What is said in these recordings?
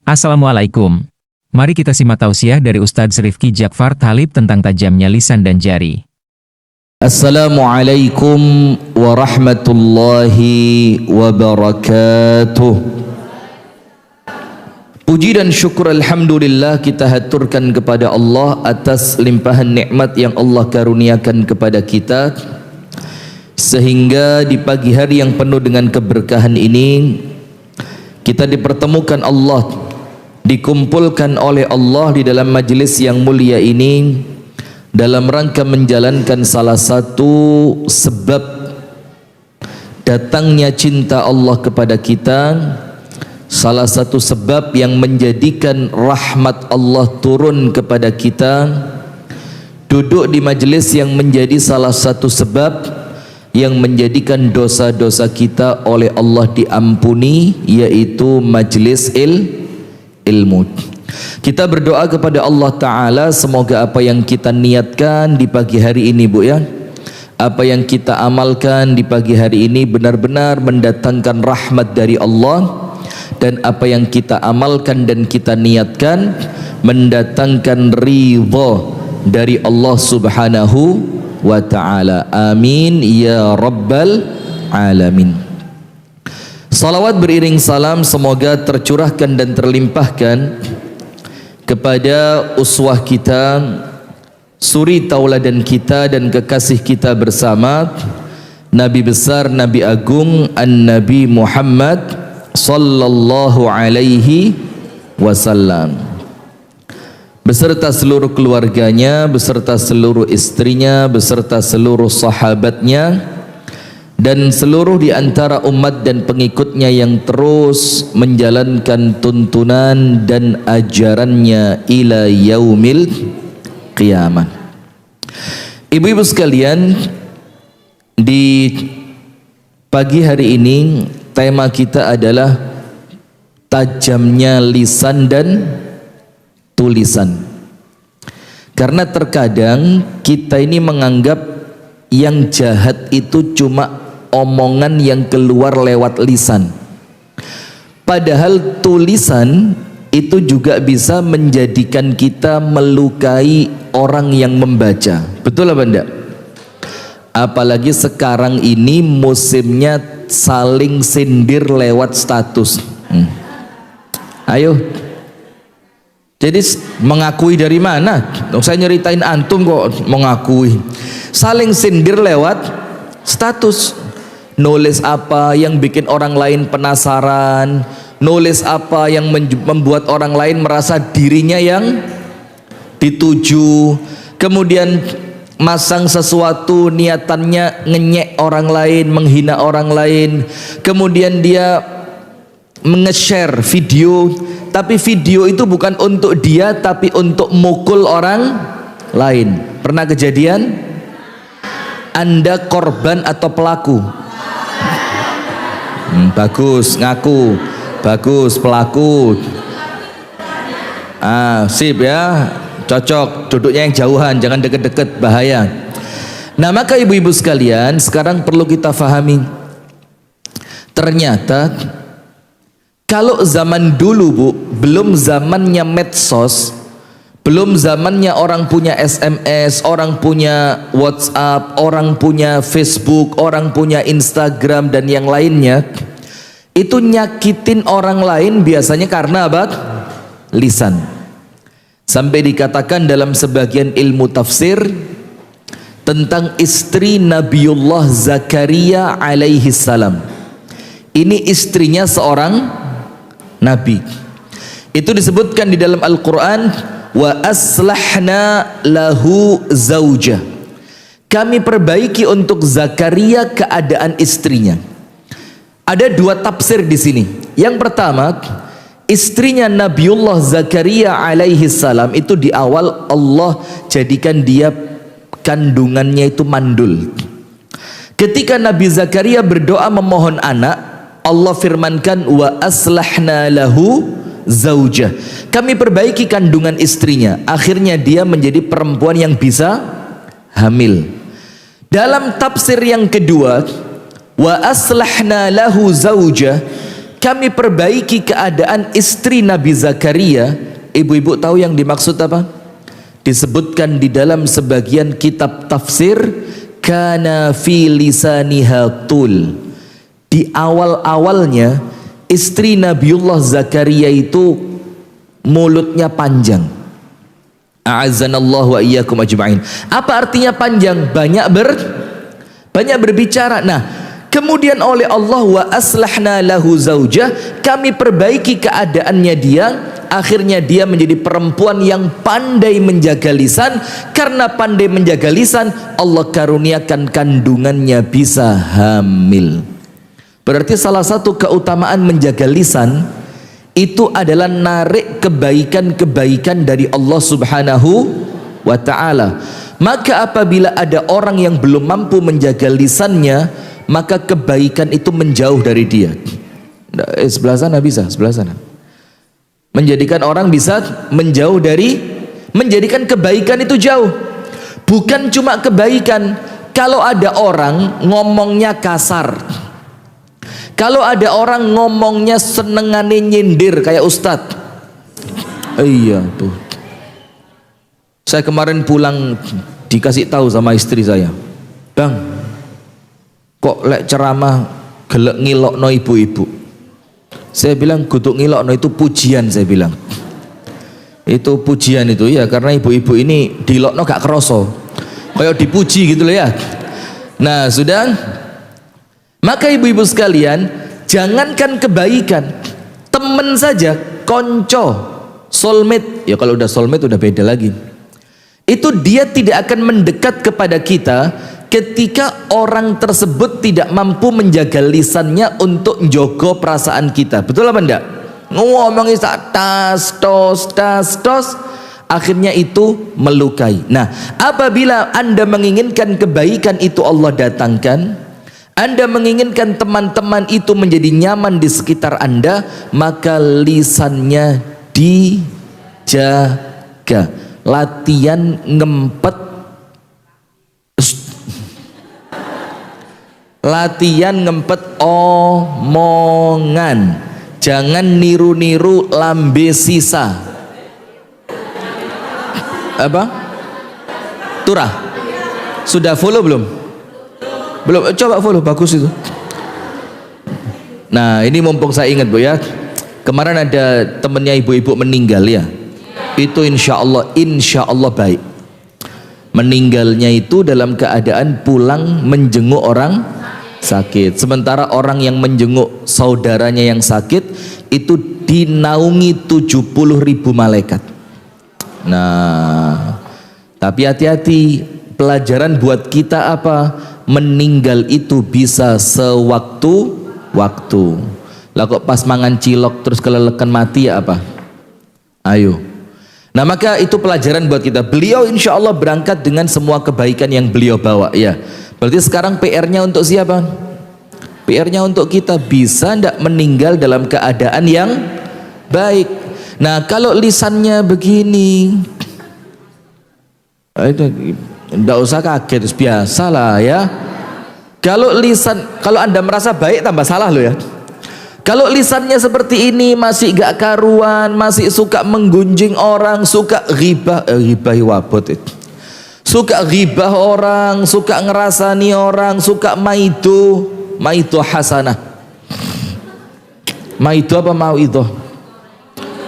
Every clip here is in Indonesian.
Assalamualaikum. Mari kita simak tausiah dari Ustadz Rifki Jakfar Thalib tentang tajamnya lisan dan jari. Assalamualaikum warahmatullahi wabarakatuh. Puji dan syukur alhamdulillah kita haturkan kepada Allah atas limpahan nikmat yang Allah karuniakan kepada kita, sehingga di pagi hari yang penuh dengan keberkahan ini kita dipertemukan Allah, dikumpulkan oleh Allah di dalam majelis yang mulia ini dalam rangka menjalankan salah satu sebab datangnya cinta Allah kepada kita, salah satu sebab yang menjadikan rahmat Allah turun kepada kita, duduk di majelis yang menjadi salah satu sebab yang menjadikan dosa-dosa kita oleh Allah diampuni, yaitu majelis ilmu. Kita berdoa kepada Allah Ta'ala, semoga apa yang kita niatkan di pagi hari ini, Bu, ya, apa yang kita amalkan di pagi hari ini benar-benar mendatangkan rahmat dari Allah, dan apa yang kita amalkan dan kita niatkan mendatangkan ridha dari Allah Subhanahu wa ta'ala. Amin ya rabbal alamin. Salawat beriring salam semoga tercurahkan dan terlimpahkan kepada uswah kita, suri tauladan kita dan kekasih kita bersama, Nabi besar, Nabi agung, An-Nabi Muhammad sallallahu alaihi wasallam, beserta seluruh keluarganya, beserta seluruh istrinya, beserta seluruh sahabatnya, dan seluruh di antara umat dan pengikutnya yang terus menjalankan tuntunan dan ajarannya ila yaumil qiyamah. Ibu-ibu sekalian, di pagi hari ini tema kita adalah tajamnya lisan dan tulisan. Karena terkadang kita ini menganggap yang jahat itu cuma omongan yang keluar lewat lisan, padahal tulisan itu juga bisa menjadikan kita melukai orang yang membaca. Betul apa enggak? Apalagi sekarang ini musimnya saling sindir lewat status. Ayo, jadi mengakui dari mana? Saya nyeritain antum kok mengakui. Saling sindir lewat status. Nulis apa yang bikin orang lain penasaran, nulis apa yang membuat orang lain merasa dirinya yang dituju, kemudian masang sesuatu niatannya ngenyek orang lain, menghina orang lain, kemudian dia nge-share video, tapi video itu bukan untuk dia tapi untuk mukul orang lain. Pernah kejadian? Anda korban atau pelaku? Bagus, ngaku. Bagus, pelaku. Sip ya, cocok. Duduknya yang jauhan, jangan deket-deket, bahaya. Nah, maka ibu-ibu sekalian, sekarang perlu kita fahami, ternyata kalau zaman dulu, Bu, belum zamannya medsos, belum zamannya orang punya SMS, orang punya WhatsApp, orang punya Facebook, orang punya Instagram dan yang lainnya, itu nyakitin orang lain biasanya karena apa? Lisan. Sampai dikatakan dalam sebagian ilmu tafsir tentang istri Nabiullah Zakaria alaihi salam. Ini istrinya seorang nabi. Itu disebutkan di dalam Al-Quran, wa aslahna lahu zaujah. Kami perbaiki untuk Zakaria keadaan istrinya. Ada dua tafsir di sini. Yang pertama, istrinya Nabiullah Zakaria alaihi salam itu di awal Allah jadikan dia kandungannya itu mandul. Ketika Nabi Zakaria berdoa memohon anak, Allah firmankan wa aslahna lahu zaujah. Kami perbaiki kandungan istrinya, akhirnya dia menjadi perempuan yang bisa hamil. Dalam tafsir yang kedua, wa aslahna lahu zaujah, kami perbaiki keadaan istri Nabi Zakaria. Ibu-ibu tahu yang dimaksud apa? Disebutkan di dalam sebagian kitab tafsir, kana fi lisaniha tul. Di awal-awalnya istri Nabiullah Zakaria itu mulutnya panjang. A'azzanallahu wa iyyakum ajma'in. Apa artinya panjang? Banyak berbicara. Nah, kemudian oleh Allah, wa aslahna lahu zaujah, kami perbaiki keadaannya dia. Akhirnya dia menjadi perempuan yang pandai menjaga lisan. Karena pandai menjaga lisan, Allah karuniakan kandungannya bisa hamil. Berarti salah satu keutamaan menjaga lisan itu adalah narik kebaikan-kebaikan dari Allah Subhanahu wa ta'ala. Maka apabila ada orang yang belum mampu menjaga lisannya, maka kebaikan itu menjauh dari dia. Sebelah sana bisa, sebelah sana. Menjadikan orang bisa menjauh dari, menjadikan kebaikan itu jauh. Bukan cuma kebaikan, kalau ada orang ngomongnya kasar, kalau ada orang ngomongnya senengane nyindir kayak ustadz. Iya tuh. Saya kemarin pulang dikasih tahu sama istri saya, bang, kok lek ceramah gelek ngilokno ibu-ibu. Saya bilang kutuk ngilokno itu pujian, saya bilang. Itu pujian itu ya, karena ibu-ibu ini dilokno gak kroso. Kayak dipuji gitu loh ya. Nah, sudah. Maka ibu-ibu sekalian, jangankan kebaikan, temen saja, konco, soulmate, ya kalau udah soulmate udah beda lagi. Itu dia tidak akan mendekat kepada kita ketika orang tersebut tidak mampu menjaga lisannya untuk menjaga perasaan kita. Betul apa enggak? Ngomongin tas tos, akhirnya itu melukai. Nah, apabila Anda menginginkan kebaikan itu Allah datangkan, Anda menginginkan teman-teman itu menjadi nyaman di sekitar Anda, maka lisannya dijaga. Latihan ngempet, latihan ngempet omongan. Jangan niru-niru lambe sisa. Apa? Turah. Sudah follow belum? Belum, coba follow, bagus itu. Nah, ini mumpung saya ingat Bu ya, kemarin ada temennya ibu-ibu meninggal ya. Itu insya Allah baik. Meninggalnya itu dalam keadaan pulang menjenguk orang sakit. Sementara orang yang menjenguk saudaranya yang sakit itu dinaungi 70.000 malaikat. Nah, tapi hati-hati, pelajaran buat kita apa? Meninggal itu bisa sewaktu-waktu. Lah kok pas mangan cilok terus kelelekan mati ya apa? Ayo. Nah, maka itu pelajaran buat kita. Beliau insya Allah berangkat dengan semua kebaikan yang beliau bawa ya. Berarti sekarang PR-nya untuk siapa? PR-nya untuk kita, bisa ndak meninggal dalam keadaan yang baik. Nah, kalau lisannya begini, ndak usah kaget, biasalah ya. Kalau Anda merasa baik tambah salah loh ya. Kalau lisannya seperti ini, masih gak karuan, masih suka menggunjing orang, suka ghibah, wabot itu. Suka ghibah orang, suka ngerasani orang, suka maidu hasanah. Maidu apa mauidhah?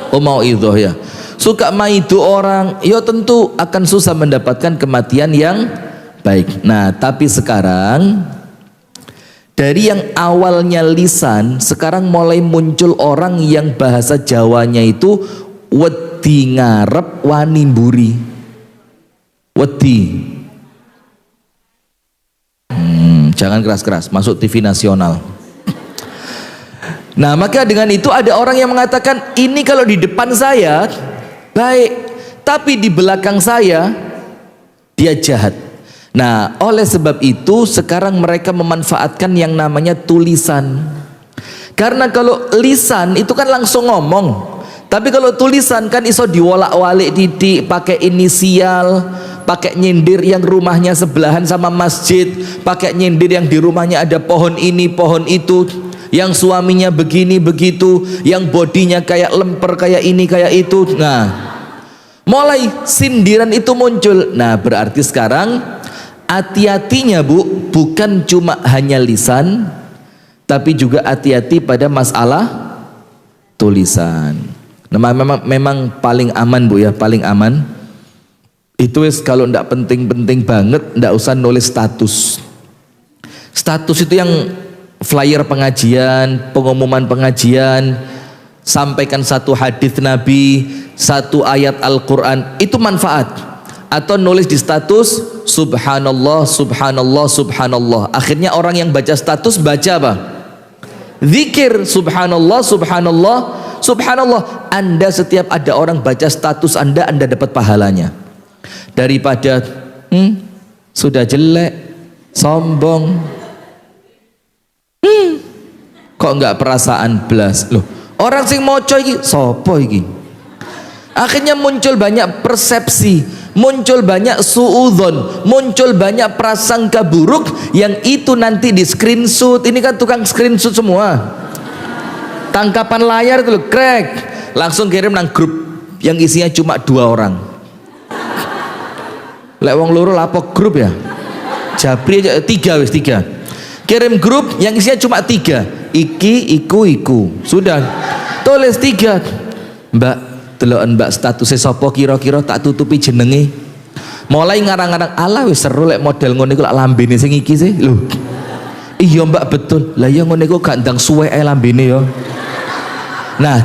Oh, mauidhah ya. Suka maidu orang, ya tentu akan susah mendapatkan kematian yang baik. Nah, tapi sekarang dari yang awalnya lisan, sekarang mulai muncul orang yang bahasa Jawanya itu wedi ngarep wani mburi. Wedi. Jangan keras-keras, masuk TV nasional. Nah, maka dengan itu ada orang yang mengatakan, ini kalau di depan saya baik, tapi di belakang saya dia jahat. Nah, oleh sebab itu sekarang mereka memanfaatkan yang namanya tulisan. Karena kalau lisan itu kan langsung ngomong, tapi kalau tulisan kan iso diwolak-walik titik, pakai inisial, pakai nyindir yang rumahnya sebelahan sama masjid, pakai nyindir yang di rumahnya ada pohon ini, pohon itu. yang suaminya begini begitu, yang bodinya kayak lemper, kayak ini kayak itu. Nah, mulai sindiran itu muncul. Nah, berarti sekarang hati-hatinya Bu, bukan cuma hanya lisan, tapi juga hati-hati pada masalah tulisan. Nah, memang paling aman Bu ya, paling aman itu kalau ndak penting-penting banget, ndak usah nulis status. Status itu yang flyer pengajian, pengumuman pengajian, sampaikan satu hadis Nabi, satu ayat Al-Quran, itu manfaat. Atau nulis di status subhanallah, subhanallah, subhanallah. Akhirnya orang yang baca status baca apa? Zikir subhanallah, subhanallah, subhanallah. Anda setiap ada orang baca status Anda dapat pahalanya. Daripada sudah jelek, sombong, kok nggak perasaan belas loh, orang sing moco iki sopo iki. Akhirnya muncul banyak persepsi, muncul banyak suudzon, muncul banyak prasangka buruk yang itu nanti di screenshot. Ini kan tukang screenshot semua, tangkapan layar itu loh, crack, langsung kirim nang grup yang isinya cuma 2 orang. Lek wong loro lapo grup ya, Jabri aja 3 wis 3. Kirim grup yang isinya cuma 3, iki, iku, sudah tulis 3. Mbak, deloken Mbak statusnya sopo kira-kira tak tutupi jenenge. Mulai ngarang-ngarang, alah wis seru lek model ngono iku lak lambene sing iki sih. Lho. Iya Mbak, betul. Lah ya ngono iku gak ndang suwe ae lambene ya. Nah,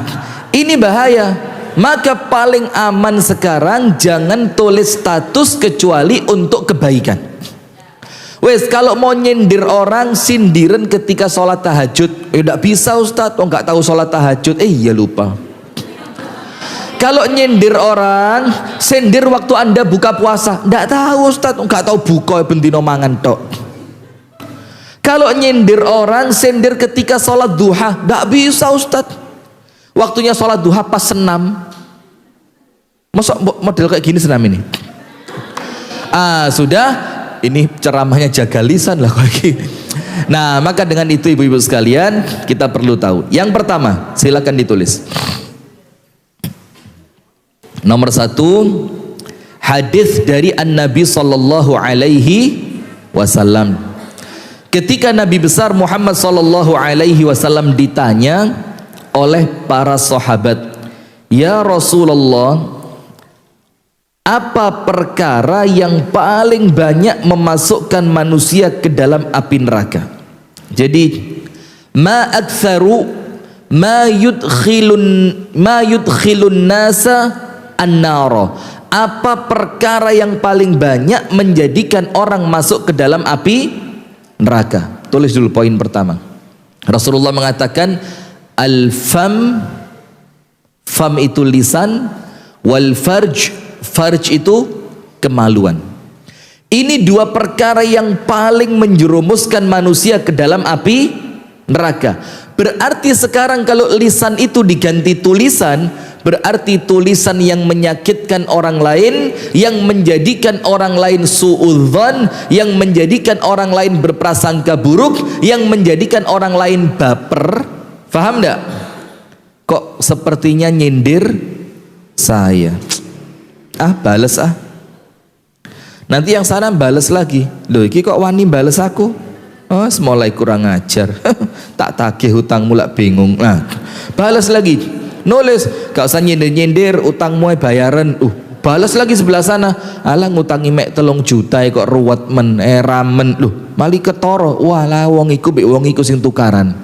ini bahaya. Maka paling aman sekarang jangan tulis status kecuali untuk kebaikan. Wes, kalau mau nyindir orang, sindiran ketika sholat tahajud. Tidak bisa Ustadz, oh nggak tahu sholat tahajud. Iya lupa. Kalau nyindir orang, sindir waktu Anda buka puasa. Tidak tahu Ustadz, nggak tahu buka bendino mangan tok. Kalau nyindir orang, sindir ketika sholat duha. Tidak bisa Ustadz. Waktunya sholat duha pas senam. Masa model kayak gini senam ini? Sudah, ini ceramahnya jaga lisan lah lagi. Nah, maka dengan itu ibu-ibu sekalian, kita perlu tahu. Yang pertama, silakan ditulis. Nomor 1, hadis dari An-Nabi sallallahu alaihi wasallam. Ketika Nabi besar Muhammad sallallahu alaihi wasallam ditanya oleh para sahabat, "Ya Rasulullah, apa perkara yang paling banyak memasukkan manusia ke dalam api neraka?" Jadi, ma aktsaru ma yudkhilun nasa an-nara. Apa perkara yang paling banyak menjadikan orang masuk ke dalam api neraka? Tulis dulu poin pertama. Rasulullah mengatakan, al-fam, fam itu lisan, wal farj, farj itu kemaluan. Ini 2 perkara yang paling menjerumuskan manusia ke dalam api neraka. Berarti sekarang kalau lisan itu diganti tulisan, berarti tulisan yang menyakitkan orang lain, yang menjadikan orang lain suudzon, yang menjadikan orang lain berprasangka buruk, yang menjadikan orang lain baper. Faham enggak? Kok sepertinya nyindir saya. Bales nanti yang sana bales lagi. Loh iki kok wani bales aku? Oh, mulai kurang ajar. Tak tagih hutangmu lak bingung. Nah, bales lagi. Nulis, gak usah nyindir-nyindir, utangmu bayaran. Bales lagi sebelah sana. Alah ngutangi mek 3 juta kok ruwet men, ramen. Loh, mali ketoro. Walah wong iku mbek wong iku sing tukaran.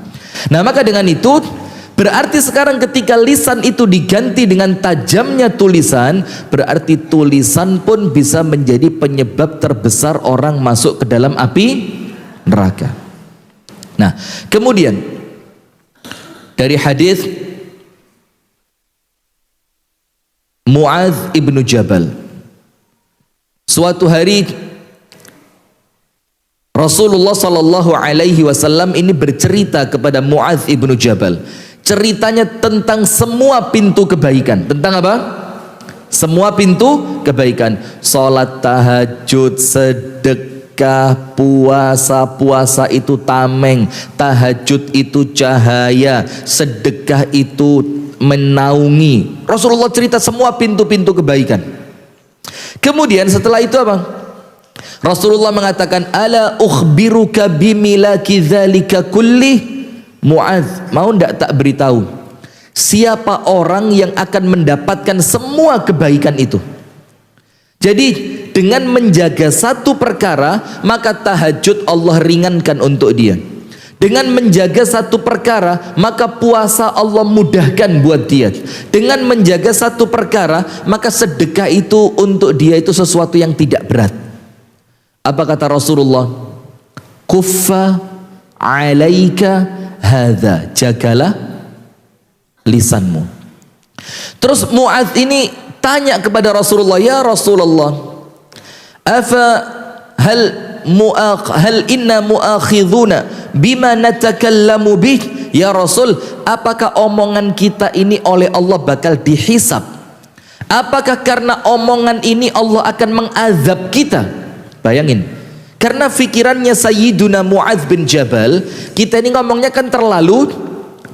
Nah, maka dengan itu berarti sekarang ketika lisan itu diganti dengan tajamnya tulisan, berarti tulisan pun bisa menjadi penyebab terbesar orang masuk ke dalam api neraka. Nah, kemudian dari hadis Muadz ibnu Jabal, suatu hari Rasulullah sallallahu alaihi wasallam ini bercerita kepada Muadz ibnu Jabal. Ceritanya tentang semua pintu kebaikan. Tentang apa? Semua pintu kebaikan. Salat tahajud, sedekah, sedekah, puasa itu tameng, tahajud itu cahaya, sedekah itu menaungi. Rasulullah cerita semua pintu-pintu kebaikan. Kemudian setelah itu apa? Rasulullah mengatakan, ala ukhbiruka bimilaki dzalika kulli. Muadz, mau ndak tak beritahu siapa orang yang akan mendapatkan semua kebaikan itu? Jadi dengan menjaga satu perkara, maka tahajud Allah ringankan untuk dia. Dengan menjaga satu perkara, maka puasa Allah mudahkan buat dia. Dengan menjaga satu perkara, maka sedekah itu untuk dia itu sesuatu yang tidak berat. Apa kata Rasulullah? Kuffa alaika hadza, jagalah lisanmu. Terus Muadz ini tanya kepada Rasulullah, ya Rasulullah, hal inna muakhidhuna bima natakallamu bih? Ya Rasul, apakah omongan kita ini oleh Allah bakal dihisab? Apakah karena omongan ini Allah akan mengazab kita? Bayangin, karena fikirannya Sayyiduna Muadz bin Jabal, kita ini ngomongnya kan terlalu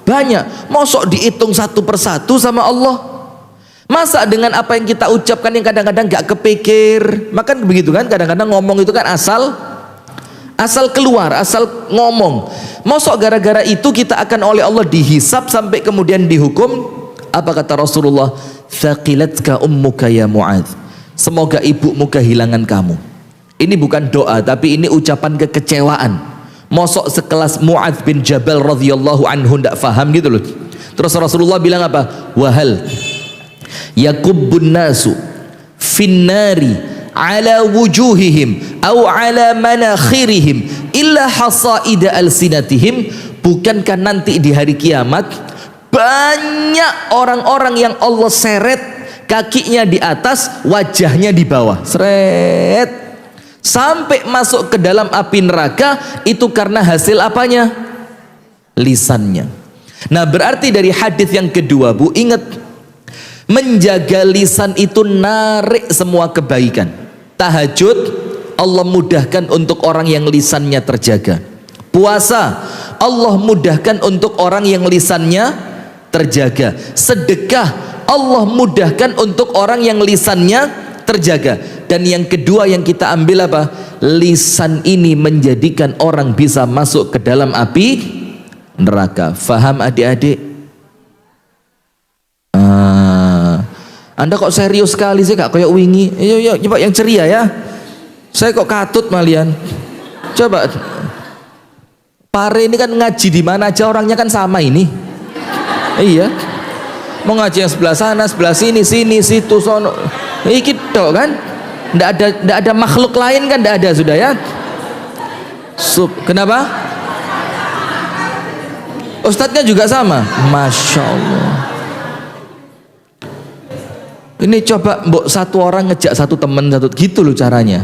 banyak. Mosok dihitung satu persatu sama Allah? Masa dengan apa yang kita ucapkan yang kadang-kadang gak kepikir? Maka begitu kan, kadang-kadang ngomong itu kan asal keluar, asal ngomong. Mosok gara-gara itu kita akan oleh Allah dihisab sampai kemudian dihukum? Apa kata Rasulullah? Thaqilatka ummuka ya Muadz, semoga ibumu kehilangan kamu. Ini bukan doa, tapi ini ucapan kekecewaan. Mosok sekelas Muadz bin Jabal radhiyallahu anhu ndak faham gitu loh. Terus Rasulullah bilang apa? Wahal yakubbun nasu finnari ala wujuhihim au ala manakhirihim illa hasaida alsinatihim. Bukankah nanti di hari kiamat banyak orang-orang yang Allah seret kakinya di atas, wajahnya di bawah, seret, sampai masuk ke dalam api neraka. Itu karena hasil apanya? Lisannya. Nah, berarti dari hadis yang kedua, Bu, ingat, menjaga lisan itu narik semua kebaikan. Tahajud Allah mudahkan untuk orang yang lisannya terjaga. Puasa Allah mudahkan untuk orang yang lisannya terjaga. Sedekah Allah mudahkan untuk orang yang lisannya terjaga. Dan yang kedua yang kita ambil apa? Lisan ini menjadikan orang bisa masuk ke dalam api neraka. Faham adik-adik? Anda kok serius sekali sih, gak kayak wingi? Yuk, coba yang ceria ya. Saya kok katut malian. Coba. Pare ini kan ngaji di mana aja orangnya kan sama ini. Iya. Mau ngaji yang sebelah sana, sebelah sini, situ, sono. Iki tok kan? Nggak ada makhluk lain kan? Nggak ada sudah ya. Kenapa? Ustadznya juga sama. Masya Allah. Ini coba mbok satu orang ngejak satu temen satu gitu loh caranya.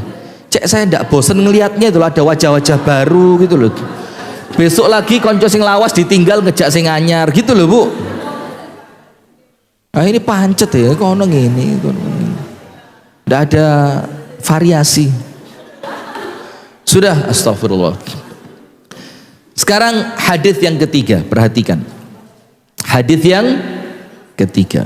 Cek saya ndak bosen ngelihatnya itu, ada wajah-wajah baru gitu loh. Besok lagi konco sing lawas ditinggal ngejak sing anyar gitu loh, Bu. Nah, ini pancet ya, kono ngene, kono ngene. Nggak ada variasi. Sudah, astagfirullah. Sekarang hadis yang ketiga, perhatikan. Hadis yang ketiga.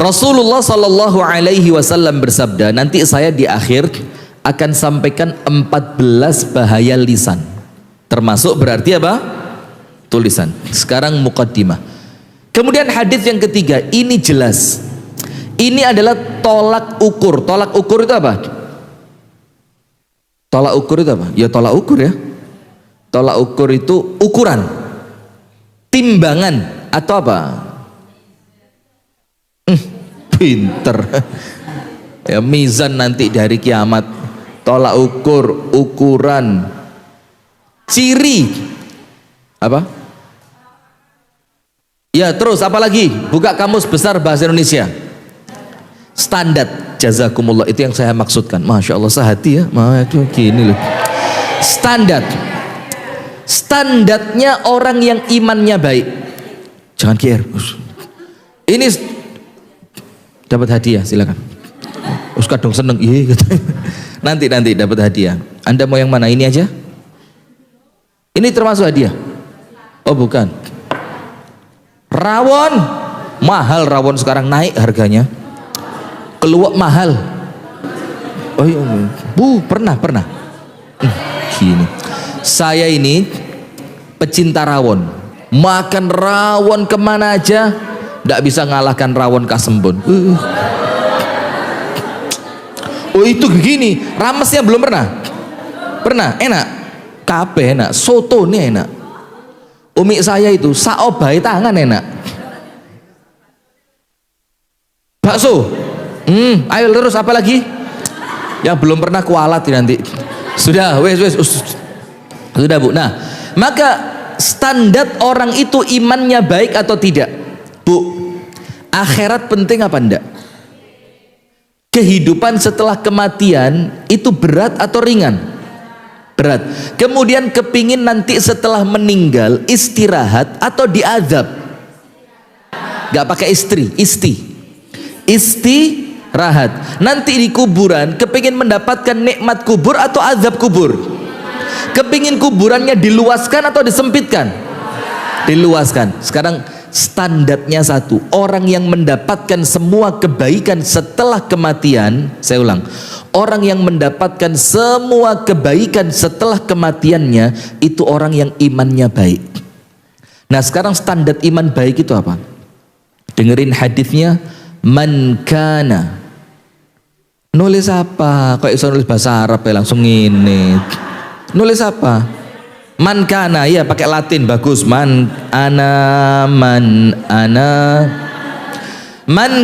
Rasulullah sallallahu alaihi wasallam bersabda, nanti saya di akhir akan sampaikan 14 bahaya lisan. Termasuk berarti apa? Tulisan. Sekarang muqaddimah. Kemudian hadis yang ketiga, ini jelas. Ini adalah tolak ukur. Tolak ukur itu apa? Tolak ukur itu apa? Ya tolak ukur ya. Tolak ukur itu ukuran, timbangan atau apa? Pinter. Ya, mizan nanti di hari kiamat. Tolak ukur, ukuran, ciri apa? Ya terus apa lagi? Buka kamus besar bahasa Indonesia. Standar. Jazakumullah, itu yang saya maksudkan. Masya Allah, sehati ya. Gini loh. Standar. Standarnya orang yang imannya baik. Jangan kier. Ini dapat hadiah, silakan. Us kadung seneng, iya gitu. Nanti dapat hadiah. Anda mau yang mana? Ini aja? Ini termasuk hadiah? Oh bukan. Rawon. Mahal rawon sekarang, naik harganya. Keluak mahal. Oh iya. Pernah. Gini. Saya ini pecinta rawon. Makan rawon kemana aja, tidak bisa ngalahkan rawon Kasembon. Oh itu begini, ramesnya belum pernah. Pernah, enak. Kabeh enak, soto nih enak. Umi saya itu saobai tangan enak. Bakso. Ayo terus apa lagi? Yang belum pernah kualat nanti. Sudah, wes. Sudah Bu. Nah, maka standar orang itu imannya baik atau tidak? Bu, akhirat penting apa enggak? Kehidupan setelah kematian itu berat atau ringan? Berat. Kemudian kepingin nanti setelah meninggal istirahat atau diazab? Gak pakai istirahat. Nanti di kuburan kepingin mendapatkan nikmat kubur atau azab kubur? Kepingin kuburannya diluaskan atau disempitkan? Diluaskan. Sekarang standarnya satu, orang yang mendapatkan semua kebaikan setelah kematian, saya ulang, orang yang mendapatkan semua kebaikan setelah kematiannya itu orang yang imannya baik. Nah sekarang standar iman baik itu apa? Dengerin hadisnya, man kana. Nulis apa? Kok iso nulis bahasa Arab ya langsung ini. Nulis apa? Man kana, ya pakai Latin bagus. Man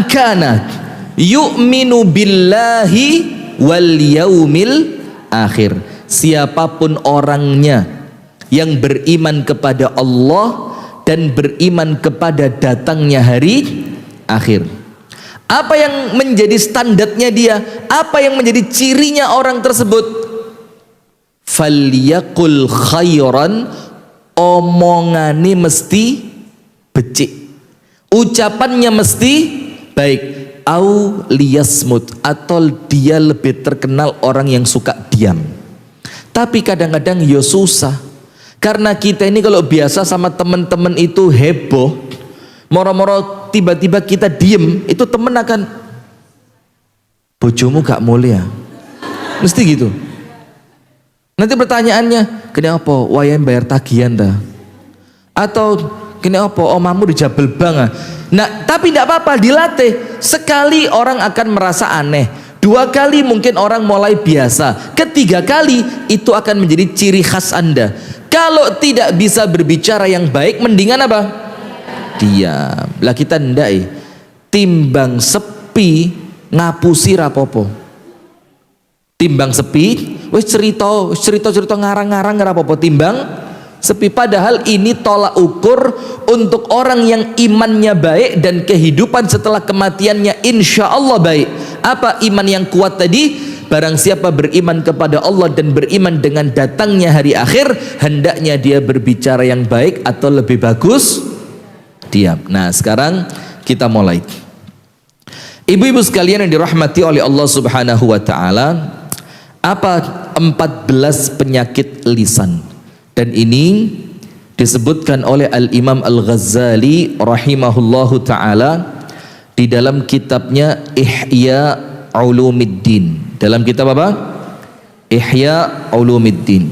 kana yu'minu billahi wal yaumil akhir. Siapapun orangnya yang beriman kepada Allah dan beriman kepada datangnya hari akhir. Apa yang menjadi standarnya dia? Apa yang menjadi cirinya orang tersebut? Falyaqul khairan, omongane mesti becik, ucapannya mesti baik, au liyasmut, atau dia lebih terkenal orang yang suka diam. Tapi kadang-kadang ya susah, karena kita ini kalau biasa sama teman-teman itu heboh, moro-moro tiba-tiba kita diem, itu temen akan, bojomu gak mulia, mesti gitu. Nanti pertanyaannya, kenapa wayang bayar tagihan dah? Atau kenapa omamu di Jabal Bang? Nah, tapi tidak apa-apa, dilatih. Sekali orang akan merasa aneh, 2 kali mungkin orang mulai biasa, 3 kali itu akan menjadi ciri khas Anda. Kalau tidak bisa berbicara yang baik, mendingan apa? Diam. Lah kita ndak, timbang sepi ngapusi rapopo. Timbang sepi, wis cerita ngarang-ngarang ngarapopo, timbang sepi. Padahal ini tolak ukur untuk orang yang imannya baik dan kehidupan setelah kematiannya insya Allah baik. Apa iman yang kuat tadi? Barang siapa beriman kepada Allah dan beriman dengan datangnya hari akhir, hendaknya dia berbicara yang baik atau lebih bagus diam. Nah sekarang kita mulai. Ibu-ibu sekalian yang dirahmati oleh Allah Subhanahu wa ta'ala, apa 14 penyakit lisan? Dan ini disebutkan oleh Al-Imam Al-Ghazali rahimahullahu ta'ala di dalam kitabnya Ihya Ulumiddin. Dalam kitab apa? Ihya Ulumiddin.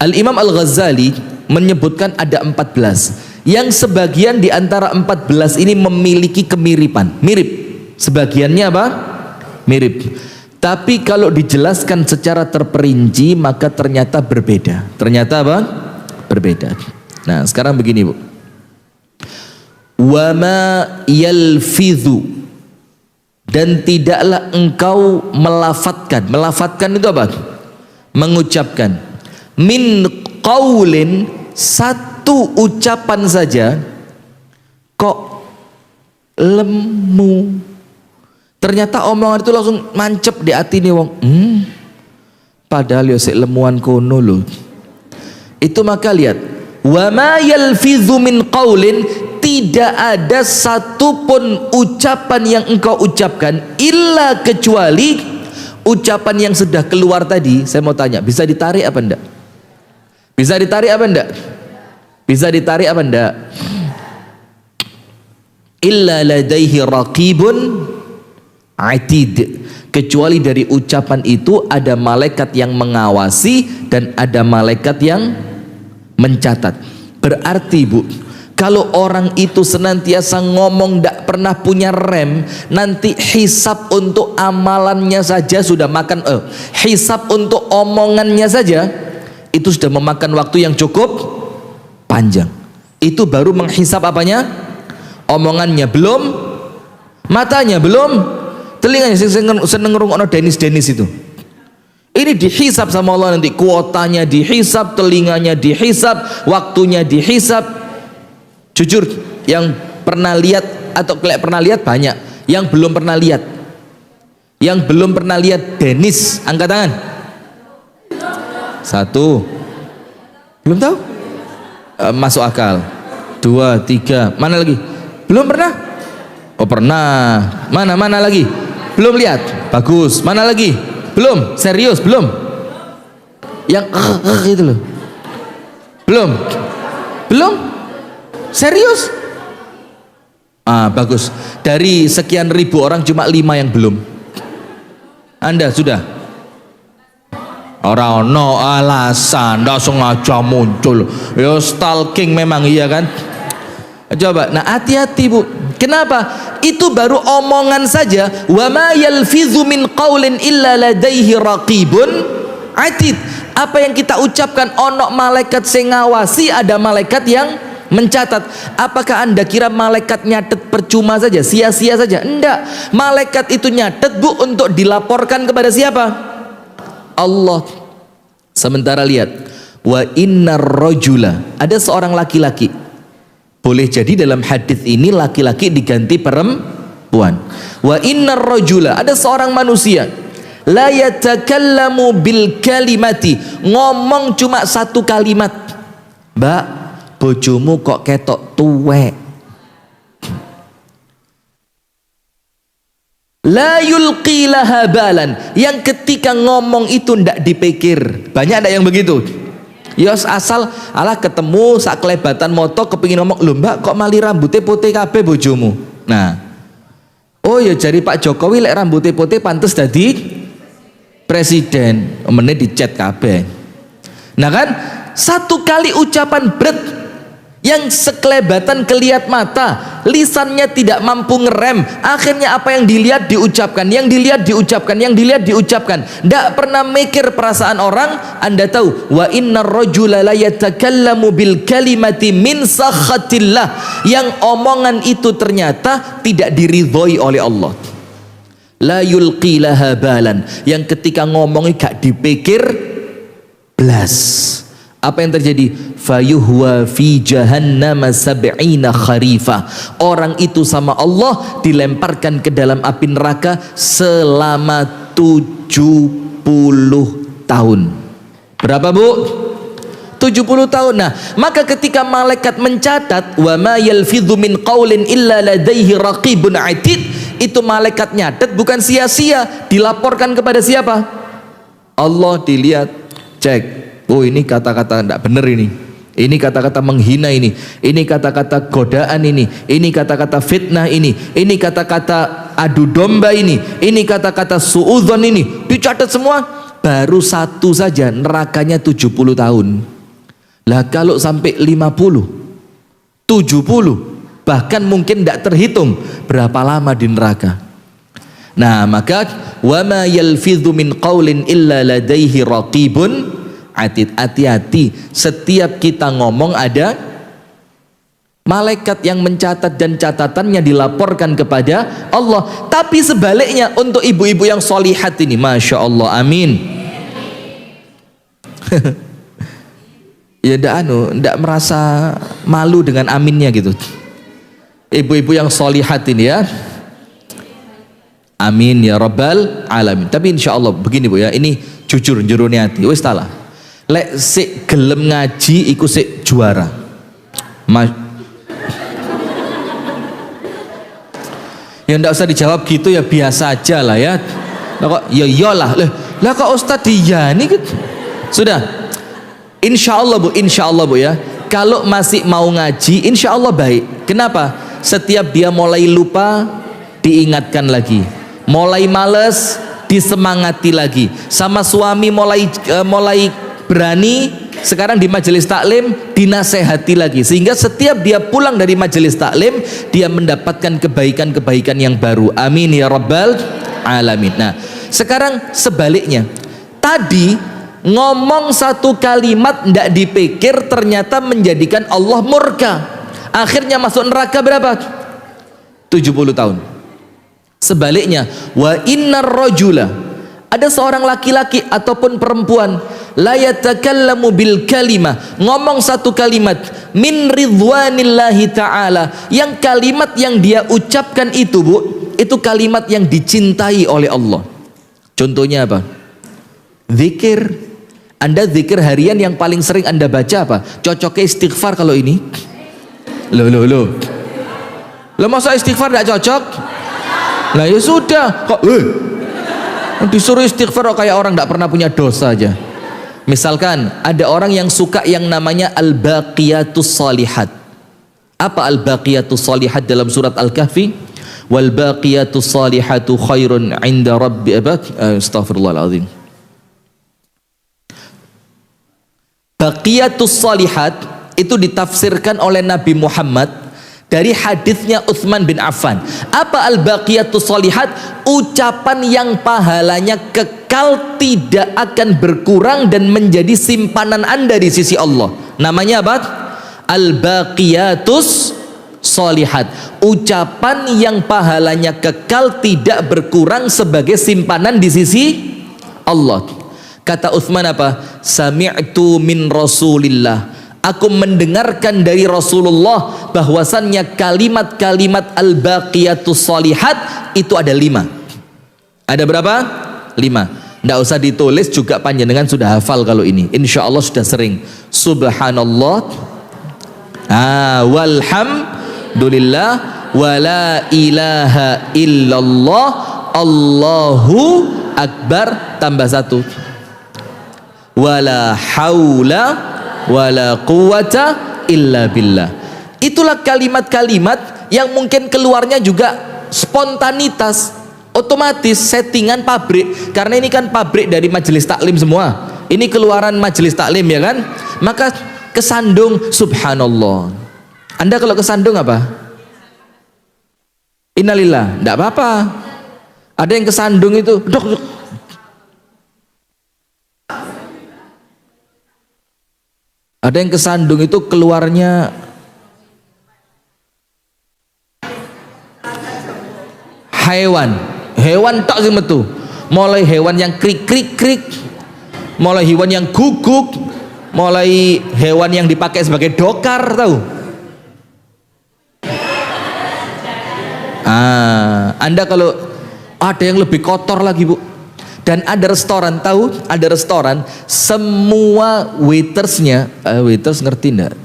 Al-Imam Al-Ghazali menyebutkan ada 14, yang sebagian di antara 14 ini memiliki kemiripan, mirip. Sebagiannya apa? Mirip. Tapi kalau dijelaskan secara terperinci maka ternyata berbeda. Ternyata apa? Berbeda. Nah sekarang begini Bu. Wama yalfidhu, dan tidaklah engkau melafatkan. Melafatkan itu apa? Mengucapkan. Min qaulin, satu ucapan saja kok lemu. Ternyata omongan itu langsung mancep di hati nih wong. Padahal ya sik lemuan kono lho. Itu maka lihat, wa ma yalfidhu min qaulin, tidak ada satupun ucapan yang engkau ucapkan illa kecuali Ucapan yang sudah keluar tadi, saya mau tanya, bisa ditarik apa enggak? Bisa ditarik apa enggak? Bisa ditarik apa enggak? Illa ladaihi raqibun atid. Kecuali dari ucapan itu ada malaikat yang mengawasi dan ada malaikat yang mencatat. Berarti Bu, kalau orang itu senantiasa ngomong tidak pernah punya rem, nanti hisab untuk amalannya saja sudah makan hisab untuk omongannya saja itu sudah memakan waktu yang cukup panjang. Itu baru menghisab apanya? Omongannya, belum matanya, belum telinganya. Seneng ngrungokno Denis itu. Ini dihisab sama Allah nanti, kuotanya dihisab, telinganya dihisab, waktunya dihisab. Jujur, yang pernah lihat atau pernah lihat banyak, yang belum pernah lihat. Yang belum pernah lihat Denis, angkat tangan. 1. Belum tahu? Masuk akal. 2, 3, mana lagi? Belum pernah? Oh pernah. Mana lagi? Belum lihat? Bagus. Mana lagi? Belum? Serius? Belum? Yang itu loh. Belum? Belum? Serius? Bagus. Dari sekian ribu orang cuma 5 yang belum. Anda sudah? Orang no alasan, ndak sengaja muncul. Ya stalking memang, iya kan? Coba, nah hati-hati Bu. Kenapa? Itu baru omongan saja. Wa ma yalfizu min qaulin illa ladaihi raqibun atid. Apa yang kita ucapkan ono malaikat sing ngawasi, ada malaikat yang mencatat. Apakah Anda kira malaikat nyatet percuma saja, sia-sia saja? Enggak. Malaikat itu nyatet Bu untuk dilaporkan kepada siapa? Allah. Sementara lihat, wa innar rajula, ada seorang laki-laki. Boleh jadi dalam hadis ini laki-laki diganti perempuan. Wa innar rajula, ada seorang manusia, la yatakallamu bil kalimati, ngomong cuma satu kalimat. Mbak, bojomu kok ketok tuwek. La yulqi laha balan, yang ketika ngomong itu ndak dipikir. Banyak ada yang begitu. Yos asal alah ketemu sak kelebatan moto kepingin ngomong, lho mbak kok mali rambutnya putih kabeh bojomu. Nah, oh ya jari Pak Jokowi lek rambutnya putih pantes dadi presiden. Meneh dicet kabeh. Nah kan, satu kali ucapan bret yang sekelebatan kelihat mata, lisannya tidak mampu ngerem, akhirnya apa yang dilihat diucapkan, yang dilihat diucapkan, yang dilihat diucapkan, tidak pernah mikir perasaan orang. Anda tahu, wa innar rajula la yatakallamu bil kalimati min sakhatillah, yang omongan itu ternyata tidak diridhoi oleh Allah. La yulqi laha balan, yang ketika ngomongnya gak dipikir belas. Apa yang terjadi? Fayuhwa fi jahannam sab'ina kharifah. Orang itu sama Allah dilemparkan ke dalam api neraka selama 70 tahun. Berapa Bu? 70 tahun. Nah, maka ketika malaikat mencatat wa ma yalfidhu min qaulin illa ladaihi raqibun atid, itu malaikat nyatet bukan sia-sia, dilaporkan kepada siapa? Allah. Dilihat, cek. Oh ini kata-kata tidak benar ini kata-kata menghina ini kata-kata godaan ini kata-kata fitnah ini kata-kata adu domba ini kata-kata suudzon ini, dicatat semua. Baru satu saja nerakanya 70 tahun. Lah kalau sampai 50, 70, bahkan mungkin tidak terhitung berapa lama di neraka. Nah maka wa ma yalfidhu min qaulin illa ladaihi raqibun atid. Hati-hati, setiap kita ngomong ada malaikat yang mencatat dan catatannya dilaporkan kepada Allah. Tapi sebaliknya untuk ibu-ibu yang solihat ini, masya Allah, amin. Ya ndak merasa malu dengan aminnya gitu. Ibu-ibu yang solihat ini ya, amin ya rabbal alamin. Tapi insya Allah begini Bu ya, ini jujur jerone hati, wis talah. Lek sik gelem ngaji iku sik juara. Ya ndak usah dijawab gitu ya, biasa aja lah ya. Lah kok ya iyalah. Lah kok Ustadz diyani gitu. Sudah. Insya Allah Bu ya. Kalau masih mau ngaji, insya Allah baik. Kenapa? Setiap dia mulai lupa, diingatkan lagi. Mulai males, disemangati lagi. Sama suami mulai berani, sekarang di majelis taklim dinasehati lagi. Sehingga setiap dia pulang dari majelis taklim, dia mendapatkan kebaikan-kebaikan yang baru. Amin ya rabbal alamin. Nah, sekarang sebaliknya. Tadi ngomong satu kalimat ndak dipikir, ternyata menjadikan Allah murka. Akhirnya masuk neraka berapa? 70 tahun. Sebaliknya, wa innar rajula, ada seorang laki-laki ataupun perempuan, la yatakallamu bil kalimah, ngomong satu kalimat min ridwanillahi ta'ala, yang kalimat yang dia ucapkan itu Bu, itu kalimat yang dicintai oleh Allah. Contohnya apa? Zikir. Anda zikir harian yang paling sering Anda baca apa? Cocoknya istighfar kalau ini. Loh. Masa istighfar tidak cocok? Lah ya sudah. Kok disuruh istighfar kayak orang tidak pernah punya dosa aja. Misalkan ada orang yang suka yang namanya al-baqiyatus shalihat. Apa al-baqiyatus shalihat dalam surat Al-Kahfi? Wal baqiyatus shalihatu khairun 'inda rabbi astaghfirullahalazim. Baqiyatus shalihat itu ditafsirkan oleh Nabi Muhammad dari hadisnya Utsman bin Affan. Apa al-baqiyatus shalihat? Ucapan yang pahalanya kekal, tidak akan berkurang dan menjadi simpanan Anda di sisi Allah. Namanya apa? Al-baqiyatus shalihat. Ucapan yang pahalanya kekal, tidak berkurang sebagai simpanan di sisi Allah. Kata Utsman apa? Sami'tu min Rasulillah. Aku mendengarkan dari Rasulullah bahwasannya kalimat-kalimat al-baqiyatus shalihat itu ada 5. Ada berapa? 5. Nggak usah ditulis juga, panjenengan sudah hafal kalau ini. Insya Allah sudah sering. Subhanallah, walhamdulillah, wala ilaha illallah, Allahu akbar, tambah 1. Wala haula wala quwata illa billah. Itulah kalimat-kalimat yang mungkin keluarnya juga spontanitas, otomatis, settingan pabrik. Karena ini kan pabrik dari majelis taklim semua. Ini keluaran majelis taklim ya kan? Maka kesandung subhanallah. Anda kalau kesandung apa? Innalillah, enggak apa-apa. Ada yang kesandung itu dok. Ada yang kesandung itu keluarnya hewan tak sih metu. Mulai hewan yang krik, mulai hewan yang guguk, mulai hewan yang dipakai sebagai dokar, tahu? Anda kalau ada yang lebih kotor lagi Bu. Dan ada restoran, tahu? Ada restoran semua waitersnya, waiters ngerti enggak?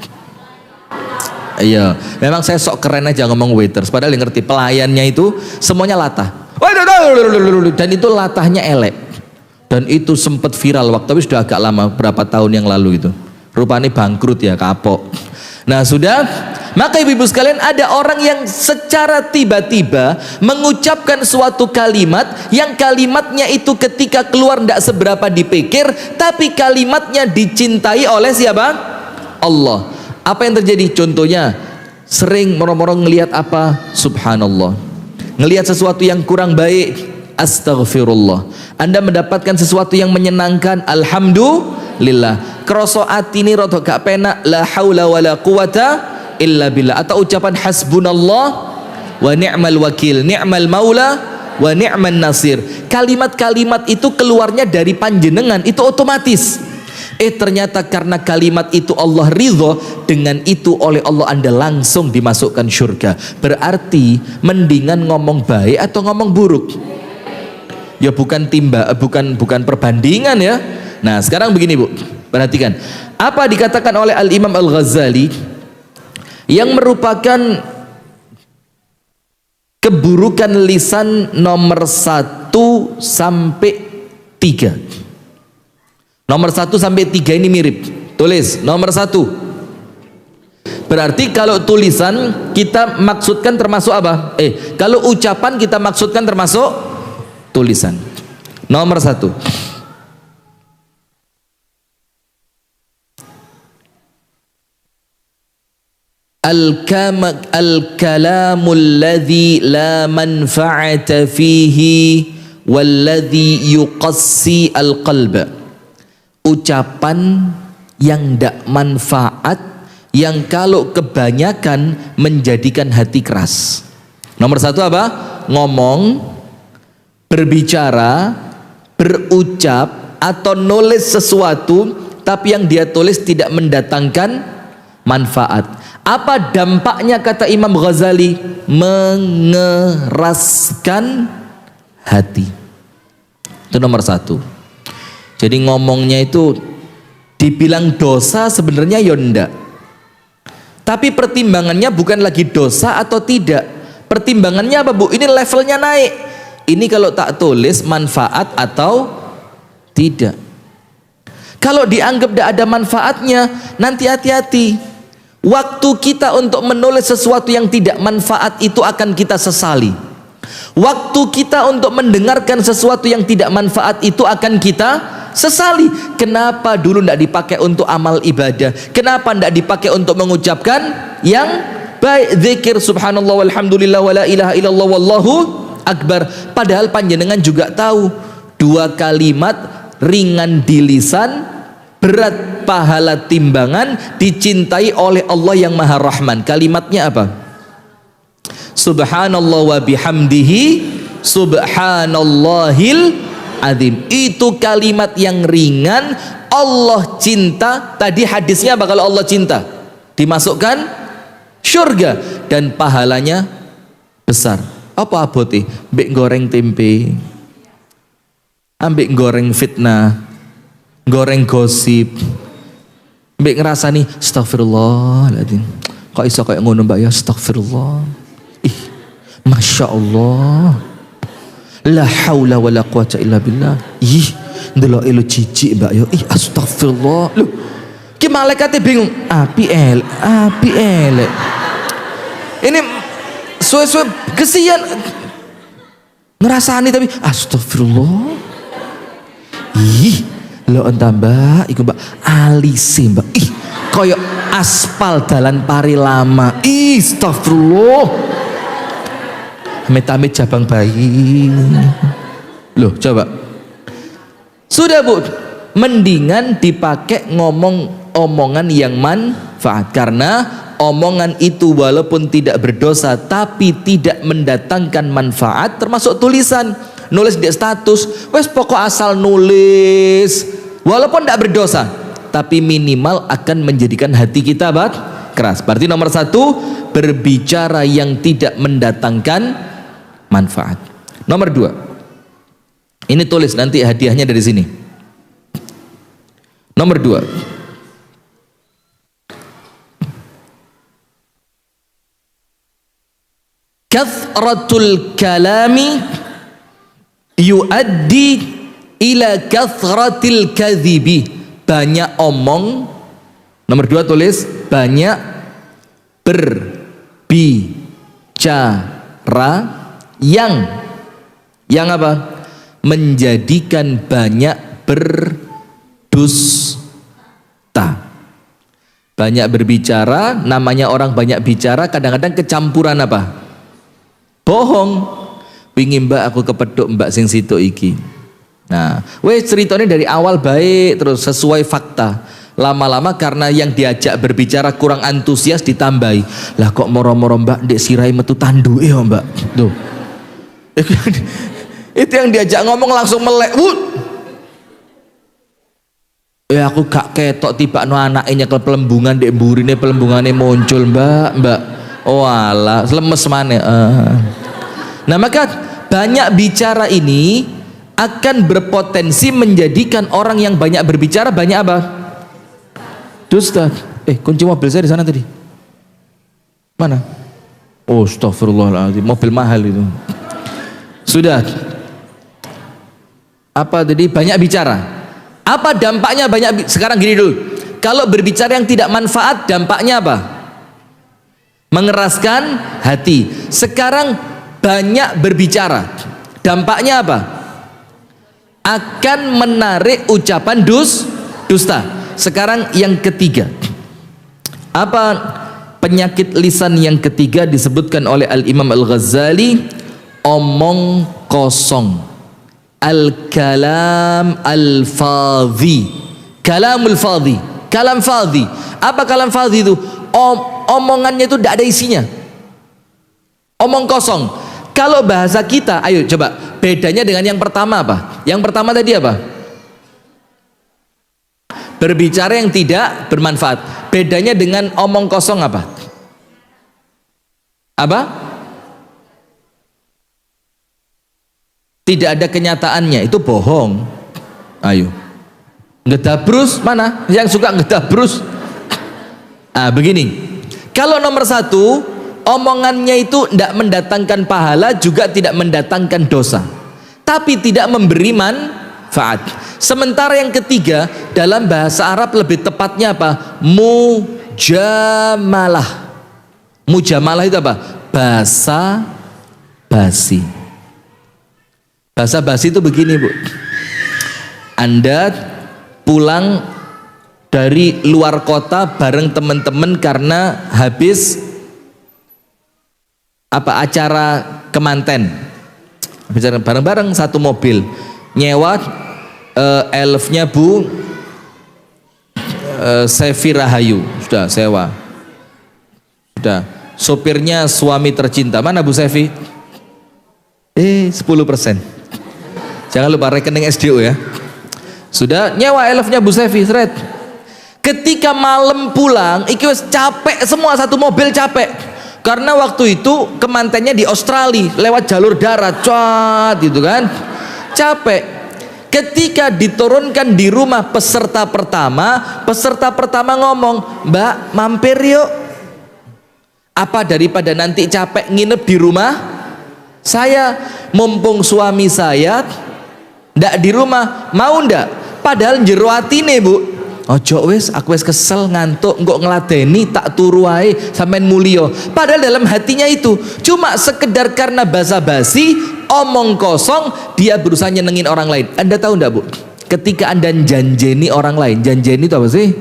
Iya, memang saya sok keren aja ngomong waiters, padahal yang ngerti pelayannya itu semuanya latah. Dan itu latahnya elek. Dan itu sempat viral waktu, tapi sudah agak lama, berapa tahun yang lalu itu. Rupanya bangkrut ya, kapok. Nah sudah, maka ibu-ibu sekalian, ada orang yang secara tiba-tiba mengucapkan suatu kalimat yang kalimatnya itu ketika keluar tidak seberapa dipikir, tapi kalimatnya dicintai oleh siapa? Allah. Apa yang terjadi? Contohnya, sering moro-moro ngelihat apa? Subhanallah. Ngelihat sesuatu yang kurang baik, astaghfirullah. Anda mendapatkan sesuatu yang menyenangkan, alhamdulillah. Kroso atini roto gak penak, la haula wala quwata illa billah. Atau ucapan hasbunallah wa ni'mal wakil, ni'mal maula wa ni'man nasir. Kalimat-kalimat itu keluarnya dari panjenengan, itu otomatis. Ternyata karena kalimat itu Allah ridho, dengan itu oleh Allah Anda langsung dimasukkan surga. Berarti mendingan ngomong baik atau ngomong buruk? Ya bukan bukan perbandingan ya. Nah sekarang begini Bu, perhatikan apa dikatakan oleh Al-Imam Al-Ghazali yang merupakan keburukan lisan nomor 1 sampai 3. Nomor 1 sampai 3 ini mirip. Tulis nomor 1. Berarti kalau tulisan kita maksudkan termasuk apa? Kalau ucapan kita maksudkan termasuk tulisan. Nomor 1. Al-kalamul ladzi la manfa'ata fihi walladzi yuqassi al-qalb. Ucapan yang tidak manfaat, yang kalau kebanyakan menjadikan hati keras. Nomor 1 apa? Ngomong, berbicara, berucap atau nulis sesuatu tapi yang dia tulis tidak mendatangkan manfaat. Apa dampaknya kata Imam Ghazali? Mengeraskan hati. Itu nomor 1. Jadi ngomongnya itu dibilang dosa sebenarnya ya enggak. Tapi pertimbangannya bukan lagi dosa atau tidak. Pertimbangannya apa, Bu? Ini levelnya naik. Ini kalau tak tulis manfaat atau tidak. Kalau dianggap tidak ada manfaatnya, nanti hati-hati. Waktu kita untuk menulis sesuatu yang tidak manfaat itu akan kita sesali. Waktu kita untuk mendengarkan sesuatu yang tidak manfaat itu akan kita sesali. Kenapa dulu tidak dipakai untuk amal ibadah? Kenapa tidak dipakai untuk mengucapkan yang baik? Zikir subhanallah walhamdulillah wala ilaha illallah wallahu akbar. Padahal panjenengan juga tahu 2 kalimat ringan di lisan, berat pahala timbangan, dicintai oleh Allah yang Maha Rahman. Kalimatnya apa? Subhanallah wa bihamdihi subhanallahil azim. Itu kalimat yang ringan. Allah cinta. Tadi hadisnya apa kalau Allah cinta? Dimasukkan surga dan pahalanya besar. Apa abote? Mbek goreng tempe, ambek goreng fitnah, goreng gosip, mbek ngerasani astagfirullahaladzim. Kok iso kayak ngono Mbak ya? Astagfirullah. Masya Allah. La haula wala quwata illa billah. Ndelok elo jijik Mbak yo. Astagfirullah. Loh, ki malaikate bingung. Api elek. Ini suwe-suwe kesian ngerasani tapi astagfirullah. Lo entah Mbak, iku Mbak alise Mbak. Koyok aspal dalan pari lama. Astagfirullah. Amit-amit jabang bayi. Loh, coba. Sudah Bu, mendingan dipakai ngomong omongan yang manfaat. Karena omongan itu walaupun tidak berdosa tapi tidak mendatangkan manfaat, termasuk tulisan. Nulis di status, wes pokok asal nulis. Walaupun tidak berdosa, tapi minimal akan menjadikan hati kita keras. Berarti nomor 1, berbicara yang tidak mendatangkan manfaat. Nomor 2, ini tulis nanti hadiahnya dari sini. Nomor 2, kathratul kalami yuaddi ila kathratil kadhibi. Banyak omong. Nomor 2 tulis banyak berbicara yang apa? Menjadikan banyak berdusta. Banyak berbicara, namanya orang banyak bicara kadang-kadang kecampuran apa? Bohong. Pingin Mbak aku kepeduk Mbak sing situ iki. Nah, wes ceritanya dari awal baik terus sesuai fakta. Lama-lama karena yang diajak berbicara kurang antusias ditambahi. Lah kok moro-moro Mbak ndek sirai metu tanduke ya Mbak. Tuh. Itu yang diajak ngomong langsung melek. Ya aku gak ketok tiba no anaknya nyekel pelembungan dek burine pelembungannya muncul Mbak. Oh alah lemes mana. Nah maka banyak bicara ini akan berpotensi menjadikan orang yang banyak berbicara banyak apa? Dusta. Kunci mobil saya di sana tadi. Mana? Oh, astagfirullahaladzim, mobil mahal itu. Sudah. Apa tadi? Banyak bicara. Apa dampaknya sekarang gini dulu. Kalau berbicara yang tidak manfaat, dampaknya apa? Mengeraskan hati. Sekarang banyak berbicara. Dampaknya apa? Akan menarik ucapan dusta. Sekarang yang ketiga. Apa penyakit lisan yang ketiga disebutkan oleh Al-Imam Al-Ghazali? Omong kosong. Al-kalam al-fadhi. Kalamul fadhi. Kalam fadhi. Apa kalam fadhi itu? Omongannya itu tidak ada isinya. Omong kosong. Kalau bahasa kita, ayo coba bedanya dengan yang pertama apa? Yang pertama tadi apa? Berbicara yang tidak bermanfaat. Bedanya dengan omong kosong apa? Apa? Tidak ada kenyataannya, itu bohong. Ayo. Ngedabrus mana? Yang suka ngedabrus? Begini. Kalau nomor satu, omongannya itu tidak mendatangkan pahala, juga tidak mendatangkan dosa, tapi tidak memberi manfaat. Sementara yang ketiga, dalam bahasa Arab lebih tepatnya apa? Mujamalah. Mujamalah itu apa? Basa basi. Basa basi itu begini, Bu. Anda pulang dari luar kota bareng teman-teman karena habis acara kemanten, bicara bareng-bareng satu mobil, nyewa elfnya Bu Sevi Rahayu, sudah sewa, sudah. Sopirnya suami tercinta, mana Bu Sevi? 10%. Jangan lupa rekening SDO ya. Sudah nyewa elfnya Bu Sevi, seret. Ketika malam pulang, iki wis capek semua, satu mobil capek. Karena waktu itu kemantennya di Australia lewat jalur darat, cat gitu kan, capek. Ketika diturunkan di rumah peserta pertama ngomong, "Mbak, mampir yuk. Apa daripada nanti capek nginep di rumah saya, mumpung suami saya ndak di rumah, mau ndak?" Padahal jero atine, Bu, ojo wis, aku wis kesel ngantuk, engkok ngeladeni tak turu wae sampean mulio. Padahal dalam hatinya itu cuma sekedar karena basa-basi, omong kosong, dia berusaha nyenengin orang lain. Anda tahu enggak, Bu? Ketika Anda janjeni orang lain, janjeni itu apa sih?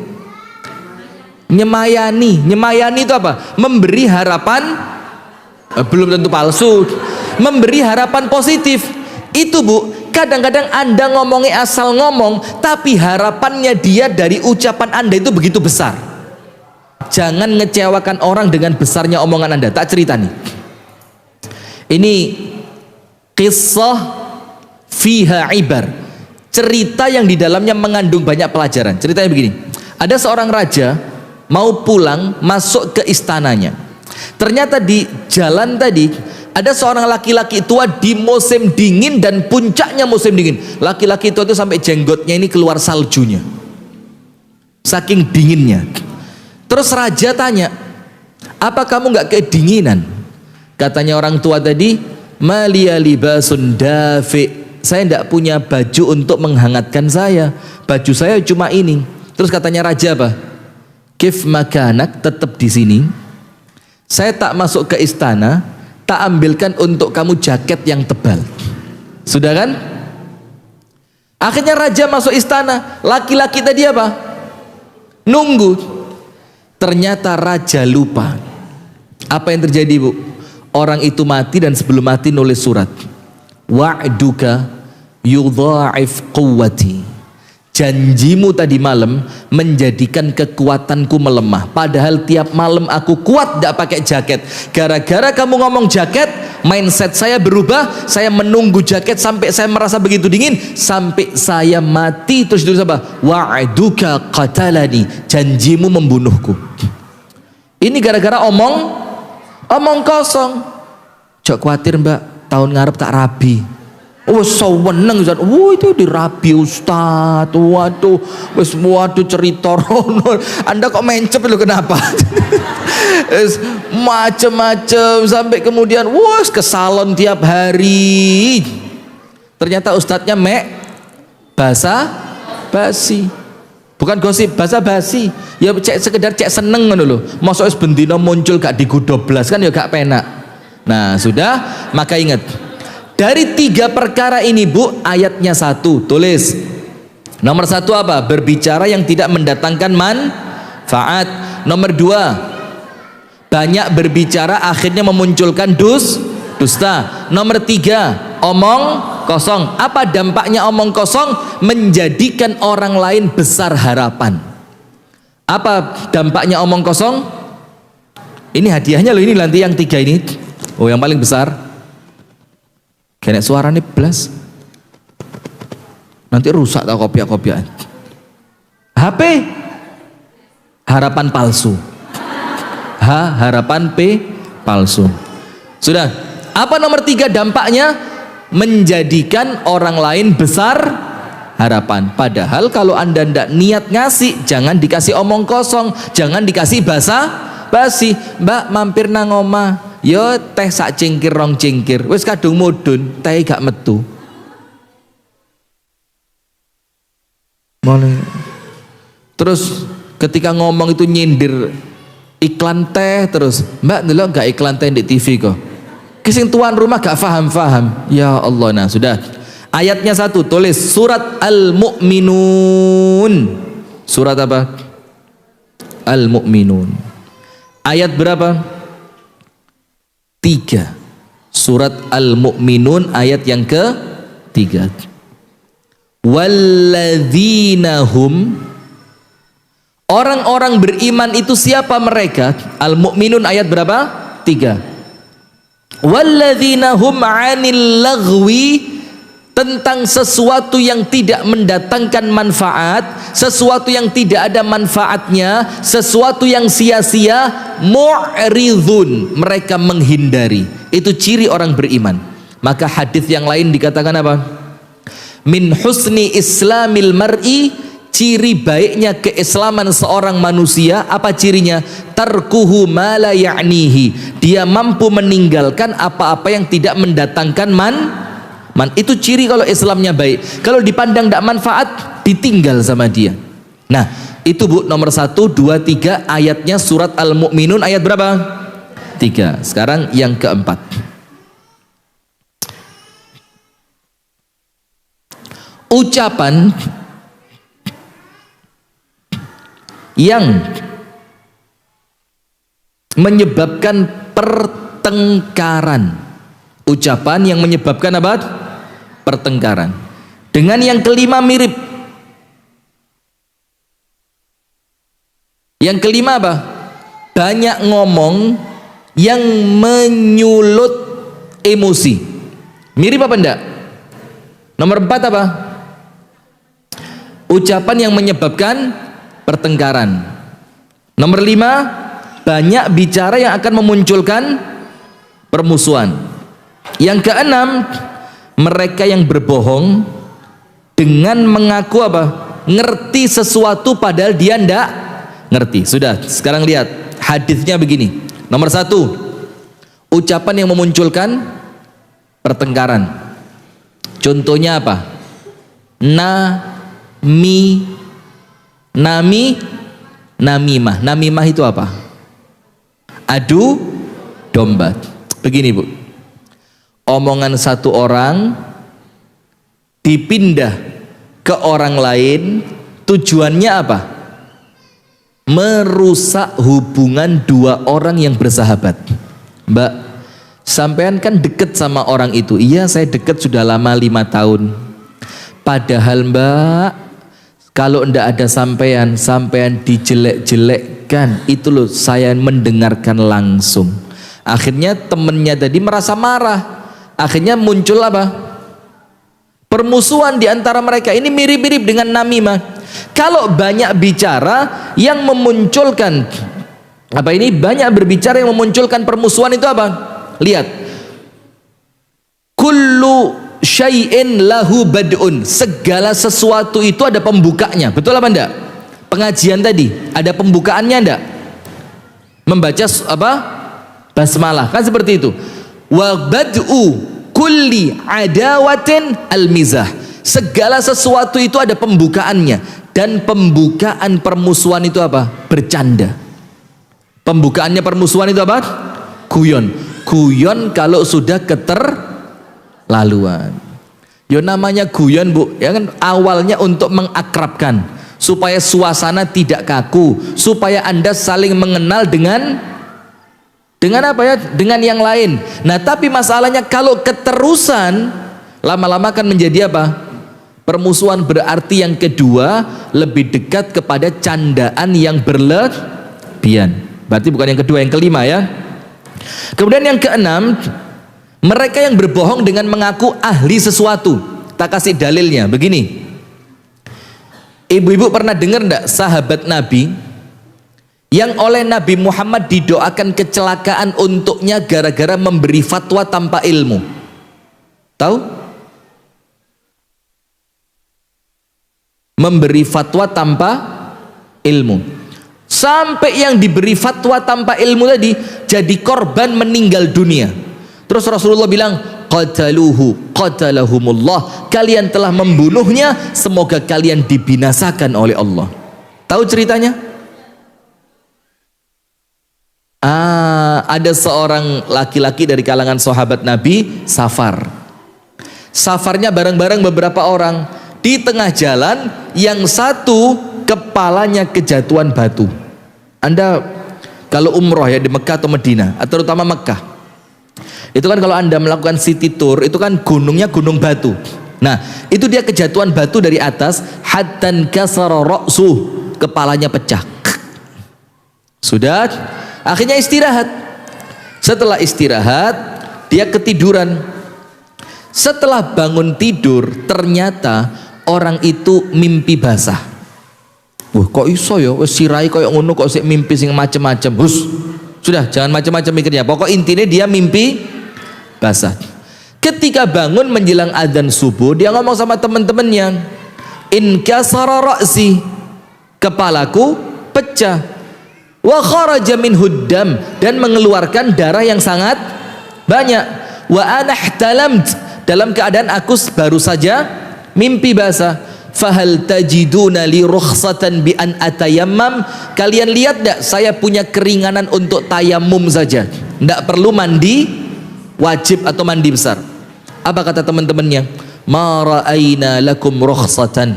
Nyemayani. Nyemayani itu apa? Memberi harapan, belum tentu palsu, memberi harapan positif. Itu, Bu, kadang-kadang Anda ngomongnya asal ngomong, tapi harapannya dia dari ucapan Anda itu begitu besar. Jangan ngecewakan orang dengan besarnya omongan Anda. Tak cerita nih. Ini kisah fiha ibar. Cerita yang di dalamnya mengandung banyak pelajaran. Ceritanya begini. Ada seorang raja mau pulang masuk ke istananya. Ternyata di jalan tadi ada seorang laki-laki tua di musim dingin dan puncaknya musim dingin. Laki-laki tua itu sampai jenggotnya ini keluar saljunya, saking dinginnya. Terus raja tanya, "Apa kamu nggak kedinginan?" Katanya orang tua tadi, "Maliya libasun dafi." Saya tidak punya baju untuk menghangatkan saya. Baju saya cuma ini. Terus katanya raja apa? "Kif makanak," tetap di sini. Saya tak masuk ke istana, tak ambilkan untuk kamu jaket yang tebal. Sudah kan? Akhirnya raja masuk istana. Laki-laki tadi apa? Nunggu. Ternyata raja lupa. Apa yang terjadi, Bu? Orang itu mati dan sebelum mati nulis surat. Wa'duka yudha'if quwwati. Janjimu tadi malam menjadikan kekuatanku melemah. Padahal tiap malam aku kuat tidak pakai jaket. Gara-gara kamu ngomong jaket, mindset saya berubah. Saya menunggu jaket sampai saya merasa begitu dingin, sampai saya mati. Terus ditulis apa? Wa'duka qatalani. Janjimu membunuhku. Ini gara-gara omong kosong. Jok khawatir, Mbak, tahun ngarep tak rabi. Oh, seweneng Ustaz. Itu dirabi Ustaz. Waduh, cerita rono. Anda kok mencep lu kenapa? Macem-macem sampai kemudian ke salon tiap hari. Ternyata ustadznya basa basi. Bukan gosip, basa basi. Ya sekedar cek seneng ngono lho. Mosok wis bendina muncul gak digudoblas kan ya gak penak. Nah, sudah, maka ingat. Dari 3 perkara ini, Bu, ayatnya 1, tulis. Nomor 1 apa? Berbicara yang tidak mendatangkan manfaat. Nomor 2, banyak berbicara akhirnya memunculkan dusta. Nomor 3, omong kosong. Apa dampaknya omong kosong? Menjadikan orang lain besar harapan. Apa dampaknya omong kosong? Ini hadiahnya loh, ini nanti yang 3 ini. Oh, yang paling besar. Kena suaranya blas. Nanti rusak tau kopiah-kopiah. HP harapan palsu. Harapan P palsu. Sudah. Apa nomor 3 dampaknya? Menjadikan orang lain besar harapan. Padahal kalau Anda ndak niat ngasih, jangan dikasih omong kosong, jangan dikasih basa basi. Mbak mampir nang omah, yo teh sak cingkir rong cingkir, wis kadung mudun, teh gak metu. Boleh. Terus ketika ngomong itu nyindir iklan teh terus, Mbak ndelok gak iklan teh di TV kok. Kising tuan rumah gak faham-faham. Ya Allah, nah sudah. Ayatnya 1, tulis surat Al-Mu'minun. Surat apa? Al-Mu'minun. Ayat berapa? 3. Surat Al-Mu'minun ayat yang ke-3. Walladzinahum, orang-orang beriman itu siapa mereka? Al-Mu'minun ayat berapa? 3. Walladzinahum 'anil laghwi, tentang sesuatu yang tidak mendatangkan manfaat, sesuatu yang tidak ada manfaatnya, sesuatu yang sia-sia, mu'ridun, mereka menghindari. Itu ciri orang beriman. Maka hadis yang lain dikatakan apa? Min husni islamil mar'i, ciri baiknya keislaman seorang manusia, apa cirinya? Tarkuhu ma la ya'nihi, dia mampu meninggalkan apa-apa yang tidak mendatangkan itu ciri kalau Islamnya baik. Kalau dipandang tidak manfaat, ditinggal sama dia. Nah, itu Bu, nomor 1, 2, 3 ayatnya surat Al-Mu'minun ayat berapa? 3. Sekarang yang keempat. Ucapan yang menyebabkan pertengkaran. Ucapan yang menyebabkan apa? Pertengkaran. Dengan yang kelima mirip. Yang kelima apa? Banyak ngomong yang menyulut emosi. Mirip apa enggak? Nomor 4 apa? Ucapan yang menyebabkan pertengkaran. Nomor 5, banyak bicara yang akan memunculkan permusuhan. Yang keenam, mereka yang berbohong dengan mengaku apa? Ngerti sesuatu padahal dia ndak ngerti. Sudah, sekarang lihat hadisnya begini. Nomor 1, ucapan yang memunculkan pertengkaran. Contohnya apa? Namimah. Namimah itu apa? Adu domba. Begini Bu, omongan satu orang dipindah ke orang lain, tujuannya apa? Merusak hubungan 2 orang yang bersahabat. Mbak, sampean kan deket sama orang itu. Iya, saya deket sudah lama, 5 tahun. Padahal Mbak, kalau ndak ada sampean dijelek-jelekkan, itu loh saya mendengarkan langsung. Akhirnya temennya tadi merasa marah. Akhirnya muncul apa? Permusuhan di antara mereka. Ini mirip-mirip dengan namimah. Kalau banyak bicara yang memunculkan apa ini? Banyak berbicara yang memunculkan permusuhan itu apa? Lihat. Kullu syai'in lahu bad'un. Segala sesuatu itu ada pembukanya. Betul apa enggak? Pengajian tadi ada pembukaannya enggak? Membaca apa? Basmalah. Kan seperti itu. Wa bad'u kulli adawatin al-mizah. Segala sesuatu itu ada pembukaannya, dan pembukaan permusuhan itu apa? Bercanda. Pembukaannya permusuhan itu apa? Guyon. Guyon kalau sudah keterlaluan. Ya namanya guyon, Bu, ya kan, awalnya untuk mengakrabkan, supaya suasana tidak kaku, supaya Anda saling mengenal dengan apa ya? Dengan yang lain. Nah, tapi masalahnya kalau keterusan, lama-lama akan menjadi apa? Permusuhan. Berarti yang kedua lebih dekat kepada candaan yang berlebihan. Berarti bukan yang kedua, yang kelima ya. Kemudian yang keenam, mereka yang berbohong dengan mengaku ahli sesuatu. Tak kasih dalilnya. Begini, ibu-ibu pernah dengar enggak sahabat Nabi yang oleh Nabi Muhammad didoakan kecelakaan untuknya gara-gara memberi fatwa tanpa ilmu? Tahu? Memberi fatwa tanpa ilmu. Sampai yang diberi fatwa tanpa ilmu tadi jadi korban meninggal dunia. Terus Rasulullah bilang, qataluhu qatalahumullah, kalian telah membunuhnya, semoga kalian dibinasakan oleh Allah. Tahu ceritanya? Ada seorang laki-laki dari kalangan sahabat Nabi safar. Safarnya bareng-bareng beberapa orang. Di tengah jalan, yang satu kepalanya kejatuhan batu. Anda kalau umroh ya di Mekah atau Madinah, terutama Mekah, itu kan kalau Anda melakukan city tour, itu kan gunungnya gunung batu. Nah, itu dia kejatuhan batu dari atas, hattan kasara ra'suh, kepalanya pecah. Sudah, akhirnya istirahat. Setelah istirahat, dia ketiduran. Setelah bangun tidur, ternyata orang itu mimpi basah. Wah, kok iso ya wis sirai koyo ngono kok sik mimpi sing macem-macem. Hus. Sudah, jangan macam-macam mikirnya. Pokok intinya dia mimpi basah. Ketika bangun menjelang adzan subuh, dia ngomong sama teman-temannya, in kasara ra'si, kepalaku pecah, wa kharaja min huddam, dan mengeluarkan darah yang sangat banyak, wa ana ihtalamt, dalam keadaan aku baru saja mimpi basah. Fahal tajiduna li rukhsatan bi an atayammam, kalian lihat enggak saya punya keringanan untuk tayamum saja, enggak perlu mandi wajib atau mandi besar. Apa kata teman-temannya? Ma ra'aina lakum rukhsatan,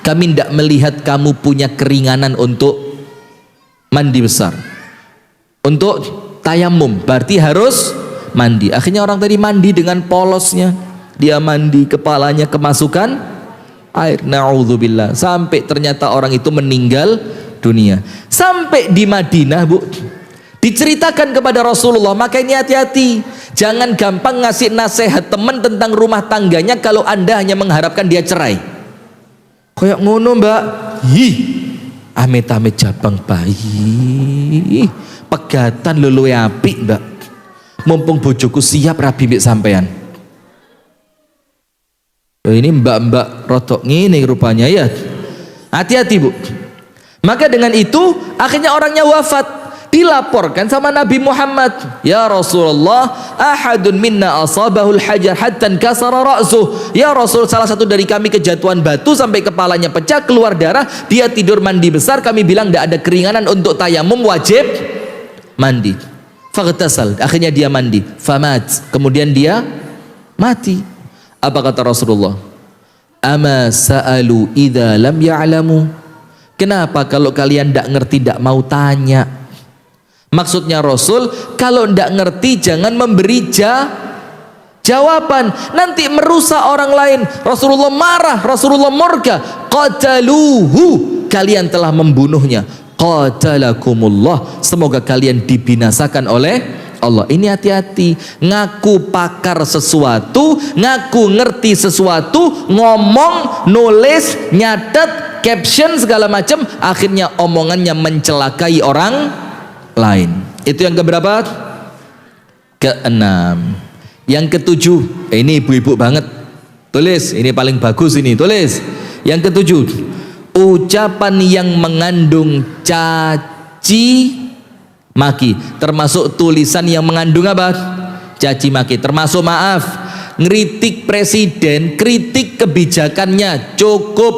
kami tidak melihat kamu punya keringanan untuk mandi besar. Untuk tayamum berarti harus mandi. Akhirnya orang tadi mandi dengan polosnya, dia mandi, kepalanya kemasukan air, na'udzubillah, sampai ternyata orang itu meninggal dunia. Sampai di Madinah, Bu, diceritakan kepada Rasulullah. Makanya hati-hati, jangan gampang ngasih nasihat teman tentang rumah tangganya kalau Anda hanya mengharapkan dia cerai. Kayak ngono, Mbak. Hi, amit-amit jabang bayi, pegatan lulu apik, Mbak. Mumpung bojoku siap rabi mbek sampean. Ini mbak-mbak rotok ngene rupanya ya. Hati-hati, Bu. Maka dengan itu akhirnya orangnya wafat. Dilaporkan sama Nabi Muhammad, ya Rasulullah, ahadun minna asabahul hajar hatta kasara ra'suh. Ya Rasul, salah satu dari kami kejatuhan batu sampai kepalanya pecah, keluar darah, dia tidur mandi besar, kami bilang tidak ada keringanan untuk tayamum, wajib mandi. Faghtasal, akhirnya dia mandi, famat, kemudian dia mati. Apa kata Rasulullah? Ama sa'alu idza lam ya'lamu, kenapa kalau kalian tidak ngerti tidak mau tanya? Maksudnya Rasul, kalau tidak ngerti jangan memberi jawaban, nanti merusak orang lain. Rasulullah marah, Rasulullah murka. Qataluhu, kalian telah membunuhnya. Qatalakumullah, semoga kalian dibinasakan oleh Allah. Ini hati-hati, ngaku pakar sesuatu, ngaku ngerti sesuatu, ngomong, nulis, nyatet, caption segala macam, akhirnya omongannya mencelakai orang lain. Itu yang keberapa? Keenam. Yang ketujuh, ini ibu-ibu banget, tulis, ini paling bagus ini, tulis. Yang ketujuh, ucapan yang mengandung caci maki, termasuk tulisan yang mengandung apa? Caci maki. Termasuk, maaf, ngeritik presiden, kritik kebijakannya, cukup.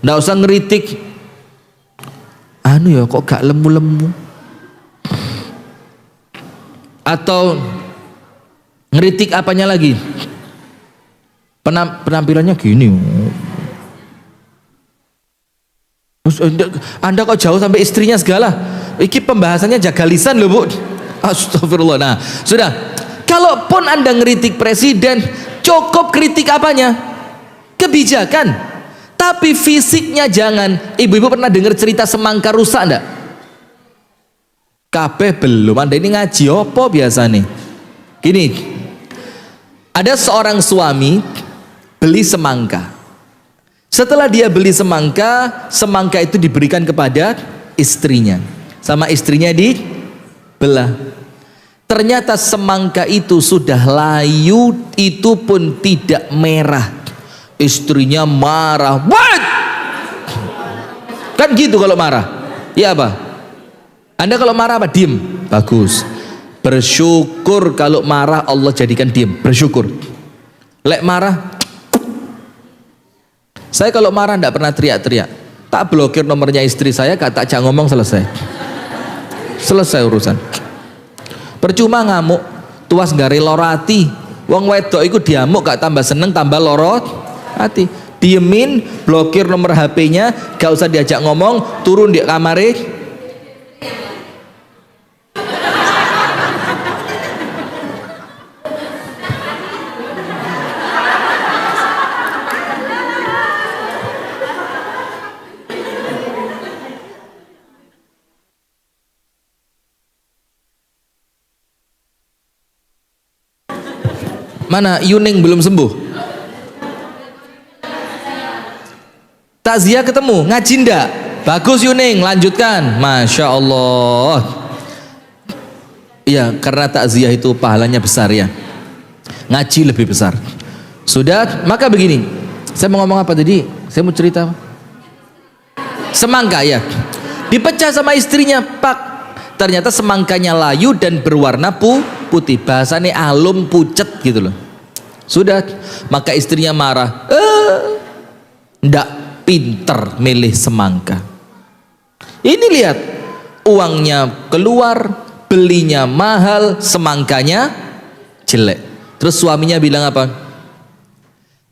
Nggak usah ngeritik anu ya kok gak lemu-lemu, atau ngeritik apanya lagi, penampilannya gini. Anda kok jauh sampai istrinya segala. Iki pembahasannya jaga lisan loh Bu. Astagfirullah. Nah sudah, kalaupun Anda ngeritik presiden, cukup kritik apanya? Kebijakan. Tapi fisiknya jangan. Ibu-ibu pernah dengar cerita semangka rusak enggak? Kabeh belum. Anda ini ngaji apa biasa nih? Gini, ada seorang suami beli semangka. Setelah dia beli semangka, semangka itu diberikan kepada istrinya. Sama istrinya dibelah. Ternyata semangka itu sudah layu, itu pun tidak merah. Istrinya marah. What? Kan gitu kalau marah. Ya apa? Anda kalau marah apa? Diem. Bagus. Bersyukur kalau marah Allah jadikan diem. Bersyukur. Lek marah, saya kalau marah tidak pernah teriak-teriak. Tak blokir nomornya istri saya, tak ngomong, selesai. Selesai urusan. Percuma ngamuk, tuas gari lorati. Wong wedok iku diamuk gak tambah seneng, tambah lorot hati. Diemin, blokir nomor HP-nya, gak usah diajak ngomong, turun di kamare. Mana Yuning belum sembuh? Takziah ketemu, ngaji ndak? Bagus Yuning, lanjutkan. Masya Allah. Iya, karena takziah itu pahalanya besar ya. Ngaji lebih besar. Sudah, maka begini. Saya mau ngomong apa tadi? Saya mau cerita apa? Semangka ya. Dipecah sama istrinya, Pak. Ternyata semangkanya layu dan berwarna putih. Bahasanya alum pucet gitu loh. Sudah, maka istrinya marah. Ndak pinter milih semangka. Ini lihat, uangnya keluar, belinya mahal, semangkanya jelek. Terus suaminya bilang apa?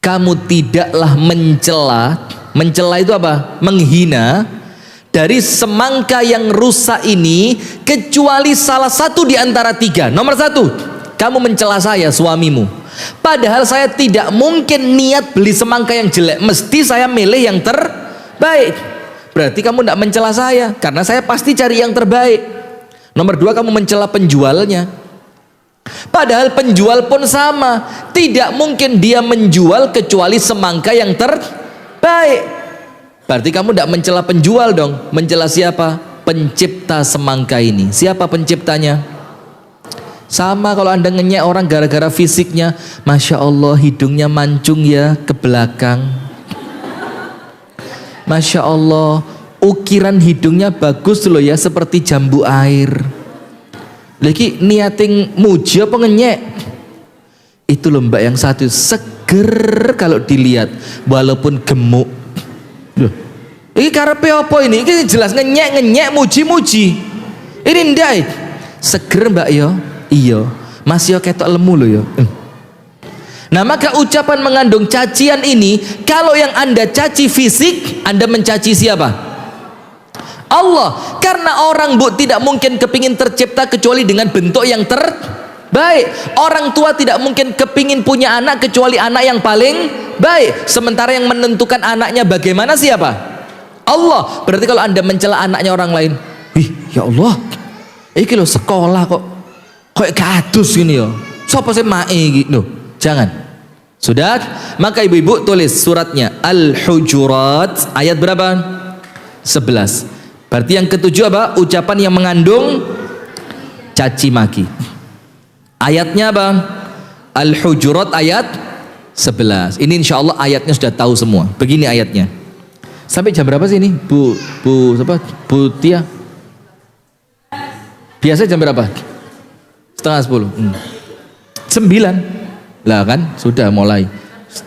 Kamu tidaklah mencela itu apa? Menghina dari semangka yang rusak ini, kecuali salah satu di antara tiga. Nomor satu, kamu mencela saya, suamimu. Padahal saya tidak mungkin niat beli semangka yang jelek, mesti saya milih yang terbaik. Berarti kamu tidak mencela saya, karena saya pasti cari yang terbaik. Nomor dua, kamu mencela penjualnya. Padahal penjual pun sama, tidak mungkin dia menjual kecuali semangka yang terbaik. Berarti kamu tidak mencela penjual dong. Mencela siapa? Pencipta semangka ini. Siapa penciptanya? Sama kalau Anda ngenyek orang gara-gara fisiknya. Masya Allah hidungnya mancung ya ke belakang. Masya Allah ukiran hidungnya bagus loh ya, seperti jambu air. Lagi niating muji apa ngenyek? Itu loh mbak yang satu, seger kalau dilihat walaupun gemuk. Loh, ini karepe apa ini? Ini jelas ngenyek muji-muji. Ini ndak seger mbak yo. Iya, masih yo ketok lemu lo yo. Nah maka ucapan mengandung cacian ini, kalau yang Anda caci fisik, Anda mencaci siapa? Allah. Karena orang Bu tidak mungkin kepingin tercipta kecuali dengan bentuk yang terbaik. Orang tua tidak mungkin kepingin punya anak kecuali anak yang paling baik. Sementara yang menentukan anaknya bagaimana siapa? Allah. Berarti kalau Anda mencela anaknya orang lain, wih ya Allah, ini lo sekolah kok gadus gini yo, siapa sih mae gitu? Jangan. Sudah, maka ibu-ibu tulis suratnya Al-Hujurat ayat berapa? 11. Berarti yang ketujuh apa? Ucapan yang mengandung caci maki. Ayatnya apa? Al-Hujurat ayat 11. Ini insya Allah ayatnya sudah tahu semua. Begini ayatnya. Sampai jam berapa sih ini? Bu Tia? Biasa jam berapa? Setengah 10. 9. Lah kan sudah mulai.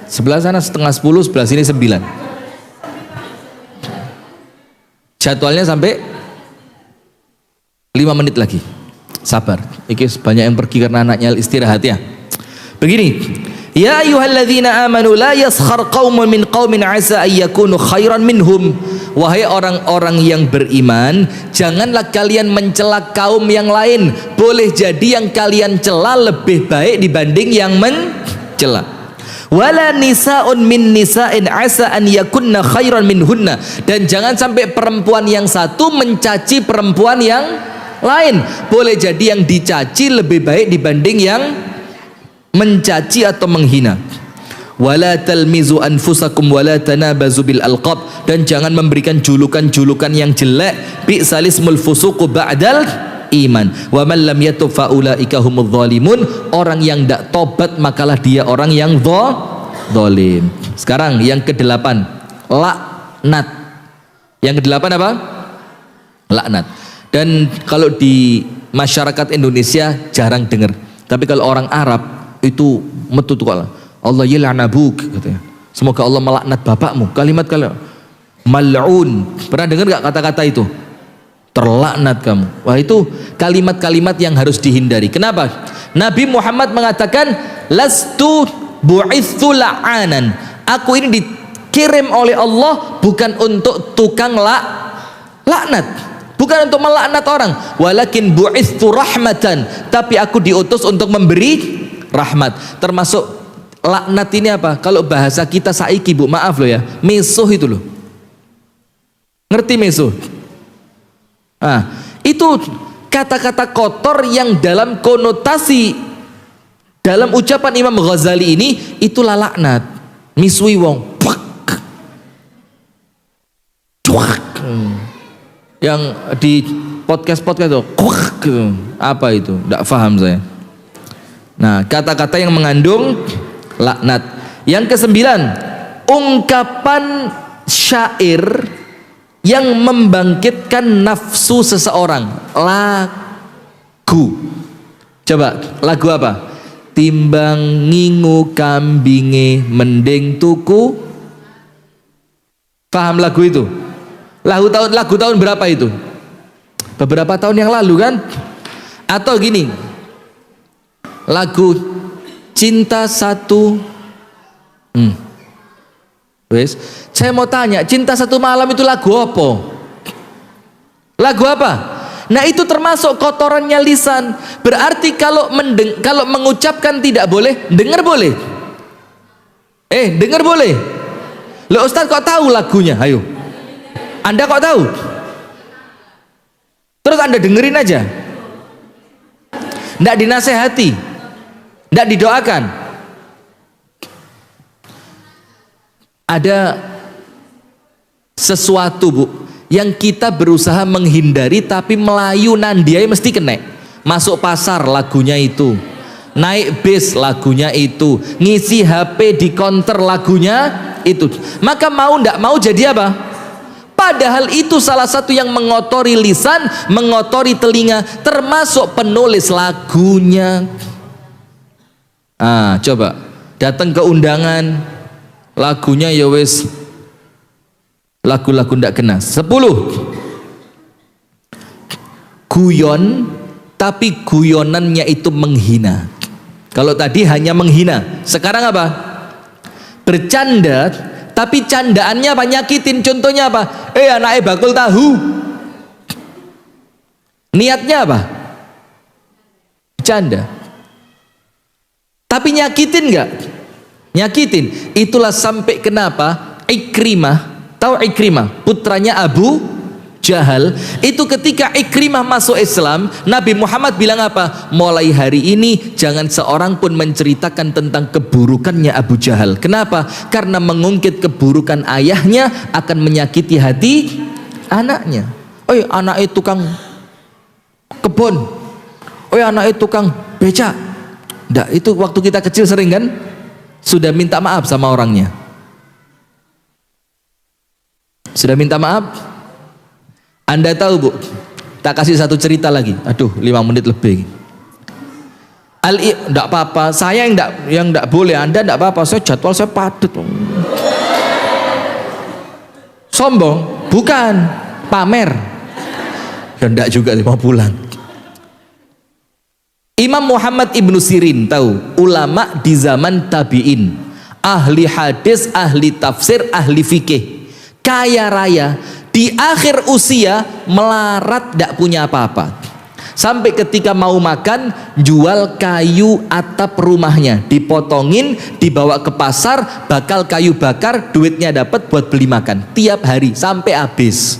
Sebelah sana setengah 10, sebelah sini 9. Jadwalnya sampai 5 menit lagi. Sabar. Iki banyak yang pergi karena anaknya istirahat ya. Begini. Ya ayyuhalladzina amanu la yaskhar qaumun min qaumin asa ay yakunu khairan minhum. Wahai orang-orang yang beriman, janganlah kalian mencela kaum yang lain. Boleh jadi yang kalian cela lebih baik dibanding yang mencela. Wala nisaun min nisa'in asa an yakunna khairan minhunna. Dan jangan sampai perempuan yang satu mencaci perempuan yang lain. Boleh jadi yang dicaci lebih baik dibanding yang mencaci atau menghina. Wala talmizu anfusakum wala tanabazu bil alqab. Dan jangan memberikan julukan-julukan yang jelek. Bi'salismul fusuqu ba'dal iman. Wa man lam yatub fa ulaika humudz zalimun. Orang yang tidak tobat makalah dia orang yang zalim. Sekarang yang ke-8, laknat. Yang ke-8 apa? Laknat. Dan kalau di masyarakat Indonesia jarang dengar. Tapi kalau orang Arab itu metu tuh Allah yal'anabuk katanya. Semoga Allah melaknat bapakmu. Kalimat mal'un. Pernah dengar gak kata-kata itu? Terlaknat kamu. Wah, itu kalimat-kalimat yang harus dihindari. Kenapa? Nabi Muhammad mengatakan lastu bu'ithu la'anan. Aku ini dikirim oleh Allah bukan untuk tukang laknat. Bukan untuk melaknat orang. Walakin bu'ithu rahmatan. Tapi aku diutus untuk memberi rahmat. Termasuk laknat ini apa? Kalau bahasa kita saiki bu, maaf loh ya, mesuh itu loh. Ngerti mesuh? Itu kata-kata kotor yang dalam konotasi dalam ucapan Imam Ghazali ini itulah laknat. Misui wong. Yang di podcast itu apa itu? Tidak paham saya. Nah, kata-kata yang mengandung laknat. Yang ke-9, ungkapan syair yang membangkitkan nafsu seseorang. Lagu. Coba, lagu apa? Timbang ngingu kambinge mending tuku. Paham lagu itu? Lagu tahun berapa itu? Beberapa tahun yang lalu kan? Atau gini, lagu Cinta Satu wes, saya mau tanya, Cinta Satu Malam itu lagu apa? Lagu apa? Nah, itu termasuk kotorannya lisan. Berarti kalau mengucapkan tidak boleh, dengar boleh. Dengar boleh. Loh, Ustaz kok tahu lagunya? Ayo, Anda kok tahu? Terus Anda dengerin aja, nggak dinasehati, nggak didoakan. Ada sesuatu bu yang kita berusaha menghindari, tapi Melayu nandiai mesti kena. Masuk pasar lagunya itu, naik bis lagunya itu, ngisi HP di counter lagunya itu. Maka mau ndak mau jadi apa? Padahal itu salah satu yang mengotori lisan, mengotori telinga, termasuk penulis lagunya. Coba datang ke undangan, lagunya ya wes lagu-lagu ndak kena. 10, guyon tapi guyonannya itu menghina. Kalau tadi hanya menghina, sekarang apa? Bercanda tapi candaannya apa? Nyakitin. Contohnya apa? Anaknya bakul tahu. Niatnya apa? Bercanda. Tapi nyakitin nggak? Nyakitin. Itulah sampai kenapa Ikrimah, tahu Ikrimah, putranya Abu Jahal, itu ketika Ikrimah masuk Islam, Nabi Muhammad bilang apa? Mulai hari ini jangan seorang pun menceritakan tentang keburukannya Abu Jahal. Kenapa? Karena mengungkit keburukan ayahnya akan menyakiti hati anaknya. Anaknya tukang kebun, anaknya tukang beca. Nggak, itu waktu kita kecil sering kan sudah minta maaf sama orangnya. Sudah minta maaf. Anda tahu bu, tak kasih satu cerita lagi. Aduh, 5 menit lebih. Enggak apa-apa, saya yang enggak boleh, Anda enggak apa-apa, saya jadwal saya padat. Sombong? Bukan, pamer. Ya enggak juga mau pulang. Imam Muhammad Ibnu Sirin, tahu, ulama di zaman tabi'in, ahli hadis, ahli tafsir, ahli fikih, kaya raya, di akhir usia melarat, tidak punya apa-apa. Sampai ketika mau makan, jual kayu atap rumahnya, dipotongin, dibawa ke pasar, bakal kayu bakar, duitnya dapat buat beli makan tiap hari sampai habis.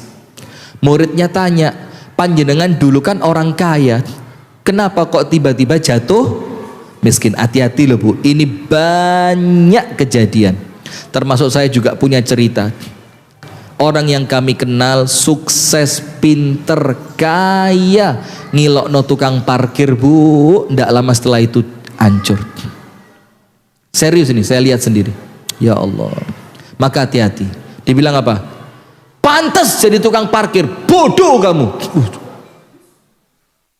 Muridnya tanya, panjenengan dulu kan orang kaya, kenapa kok tiba-tiba jatuh miskin? Hati-hati loh Bu, ini banyak kejadian. Termasuk saya juga punya cerita. Orang yang kami kenal sukses, pinter, kaya, ngilokno tukang parkir Bu, ndak lama setelah itu hancur. Serius ini, saya lihat sendiri. Ya Allah. Maka hati-hati. Dibilang apa? Pantas jadi tukang parkir, bodoh kamu.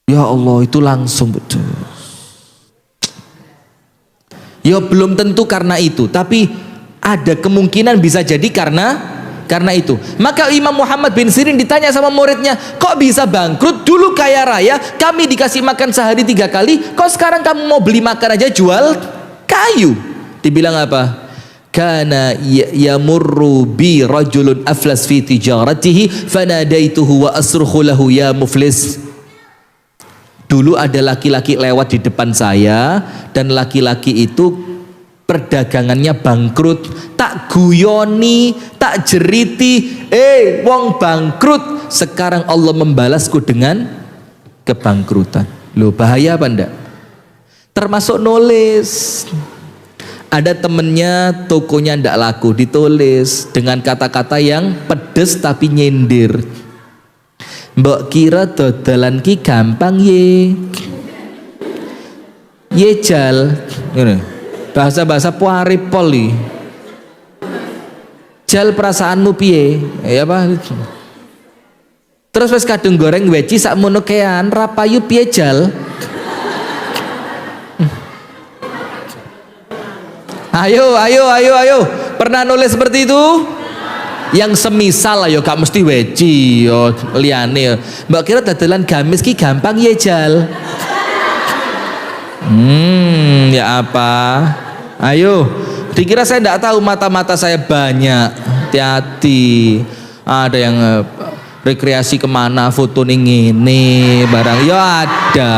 Ya Allah, itu langsung betul. Ya belum tentu karena itu, tapi ada kemungkinan bisa jadi karena itu. Maka Imam Muhammad bin Sirin ditanya sama muridnya, kok bisa bangkrut? Dulu kaya raya, kami dikasih makan sehari 3 kali, kok sekarang kamu mau beli makan aja jual kayu? Dibilang apa? Kana yamurru bi rajulun aflas fi tijaratihi fanadaituhu wa asrukhu lahu ya muflis. Dulu ada laki-laki lewat di depan saya, dan laki-laki itu perdagangannya bangkrut, tak guyoni, tak jeriti, wong bangkrut, sekarang Allah membalasku dengan kebangkrutan. Loh, bahaya apa enggak? Termasuk nulis. Ada temennya tokonya enggak laku, ditulis dengan kata-kata yang pedes tapi nyindir. Mbok kira dodolan ki gampang ye jal, bahasa-bahasa puaripoli. Jal perasaanmu piye? Ya apa? Terus wis kadung goreng weci sakmono kean, rapayu piye jal? Ayo. Pernah nulis seperti itu? Yang semisal lah yo, gak mesti weci yo, liyane yo. Mbak kira dadelan gamis ki gampang ya jal? Ya apa? Ayo, dikira saya tidak tahu, mata-mata saya banyak. Hati-hati. Ada yang rekreasi kemana, foto nih ini barang. Ya ada.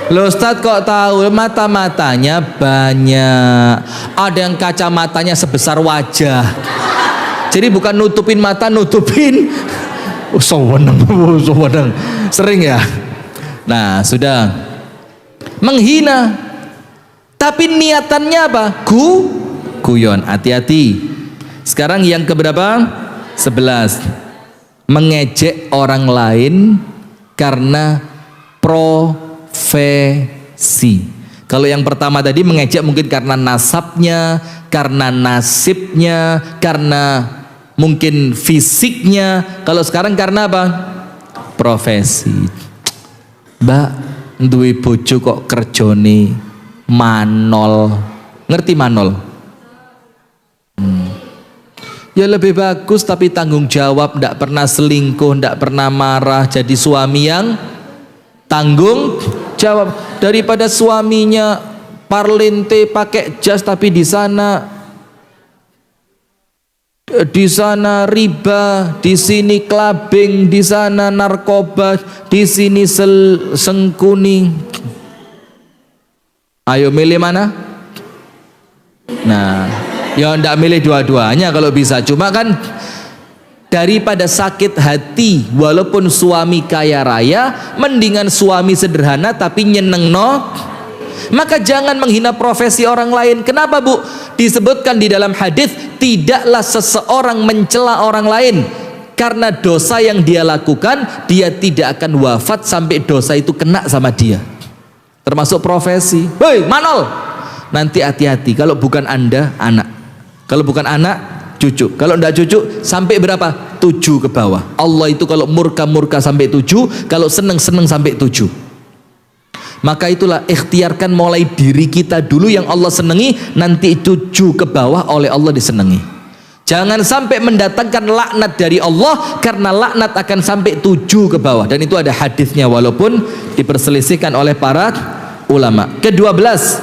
Loh Ustadz kok tahu? Mata-matanya banyak. Ada yang kacamatanya sebesar wajah. Jadi bukan nutupin mata, nutupin sewenang. Sering ya. Nah sudah menghina. Tapi niatannya apa? Guyon. Hati-hati. Sekarang yang keberapa? 11. Mengejek orang lain karena profesi. Kalau yang pertama tadi mengejek mungkin karena nasabnya, karena nasibnya, karena mungkin fisiknya. Kalau sekarang karena apa? Profesi. Mbak, duwe bojo kok kerjone manol. Ngerti manol? Ya lebih bagus tapi tanggung jawab, ndak pernah selingkuh, ndak pernah marah, jadi suami yang tanggung jawab daripada suaminya parlente pakai jas tapi di sana riba, di sini clubbing, di sana narkoba, di sini sengkuni. Ayo milih mana? Nah, ya ndak milih dua-duanya kalau bisa. Cuma kan daripada sakit hati walaupun suami kaya raya, mendingan suami sederhana tapi nyenengno. Maka jangan menghina profesi orang lain. Kenapa Bu? Disebutkan di dalam hadis, tidaklah seseorang mencela orang lain karena dosa yang dia lakukan, dia tidak akan wafat sampai dosa itu kena sama dia. Termasuk profesi. Hei manol, nanti hati-hati, kalau bukan Anda anak, kalau bukan anak cucu, kalau enggak cucu sampai berapa? 7 ke bawah. Allah itu kalau murka sampai 7, kalau seneng sampai 7. Maka itulah ikhtiarkan mulai diri kita dulu yang Allah senangi, nanti tuju ke bawah oleh Allah disenangi. Jangan sampai mendatangkan laknat dari Allah, karena laknat akan sampai tuju ke bawah. Dan itu ada hadisnya walaupun diperselisihkan oleh para ulama. Ke-12,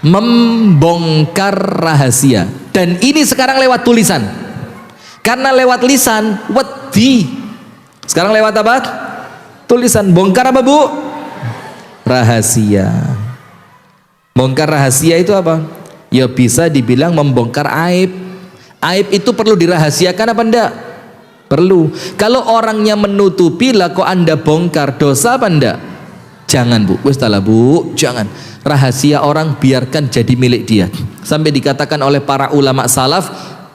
membongkar rahasia. Dan ini sekarang lewat tulisan. Karena lewat lisan wedi. Sekarang lewat apa? Tulisan. Bongkar apa, Bu? Rahasia. Bongkar rahasia itu apa? Ya bisa dibilang membongkar aib. Aib itu perlu dirahasiakan apa enggak? Perlu. Kalau orangnya menutupi, lah kok Anda bongkar, dosa apa enggak? Jangan, Bu. Wis lah, Bu, jangan. Rahasia orang biarkan jadi milik dia. Sampai dikatakan oleh para ulama salaf,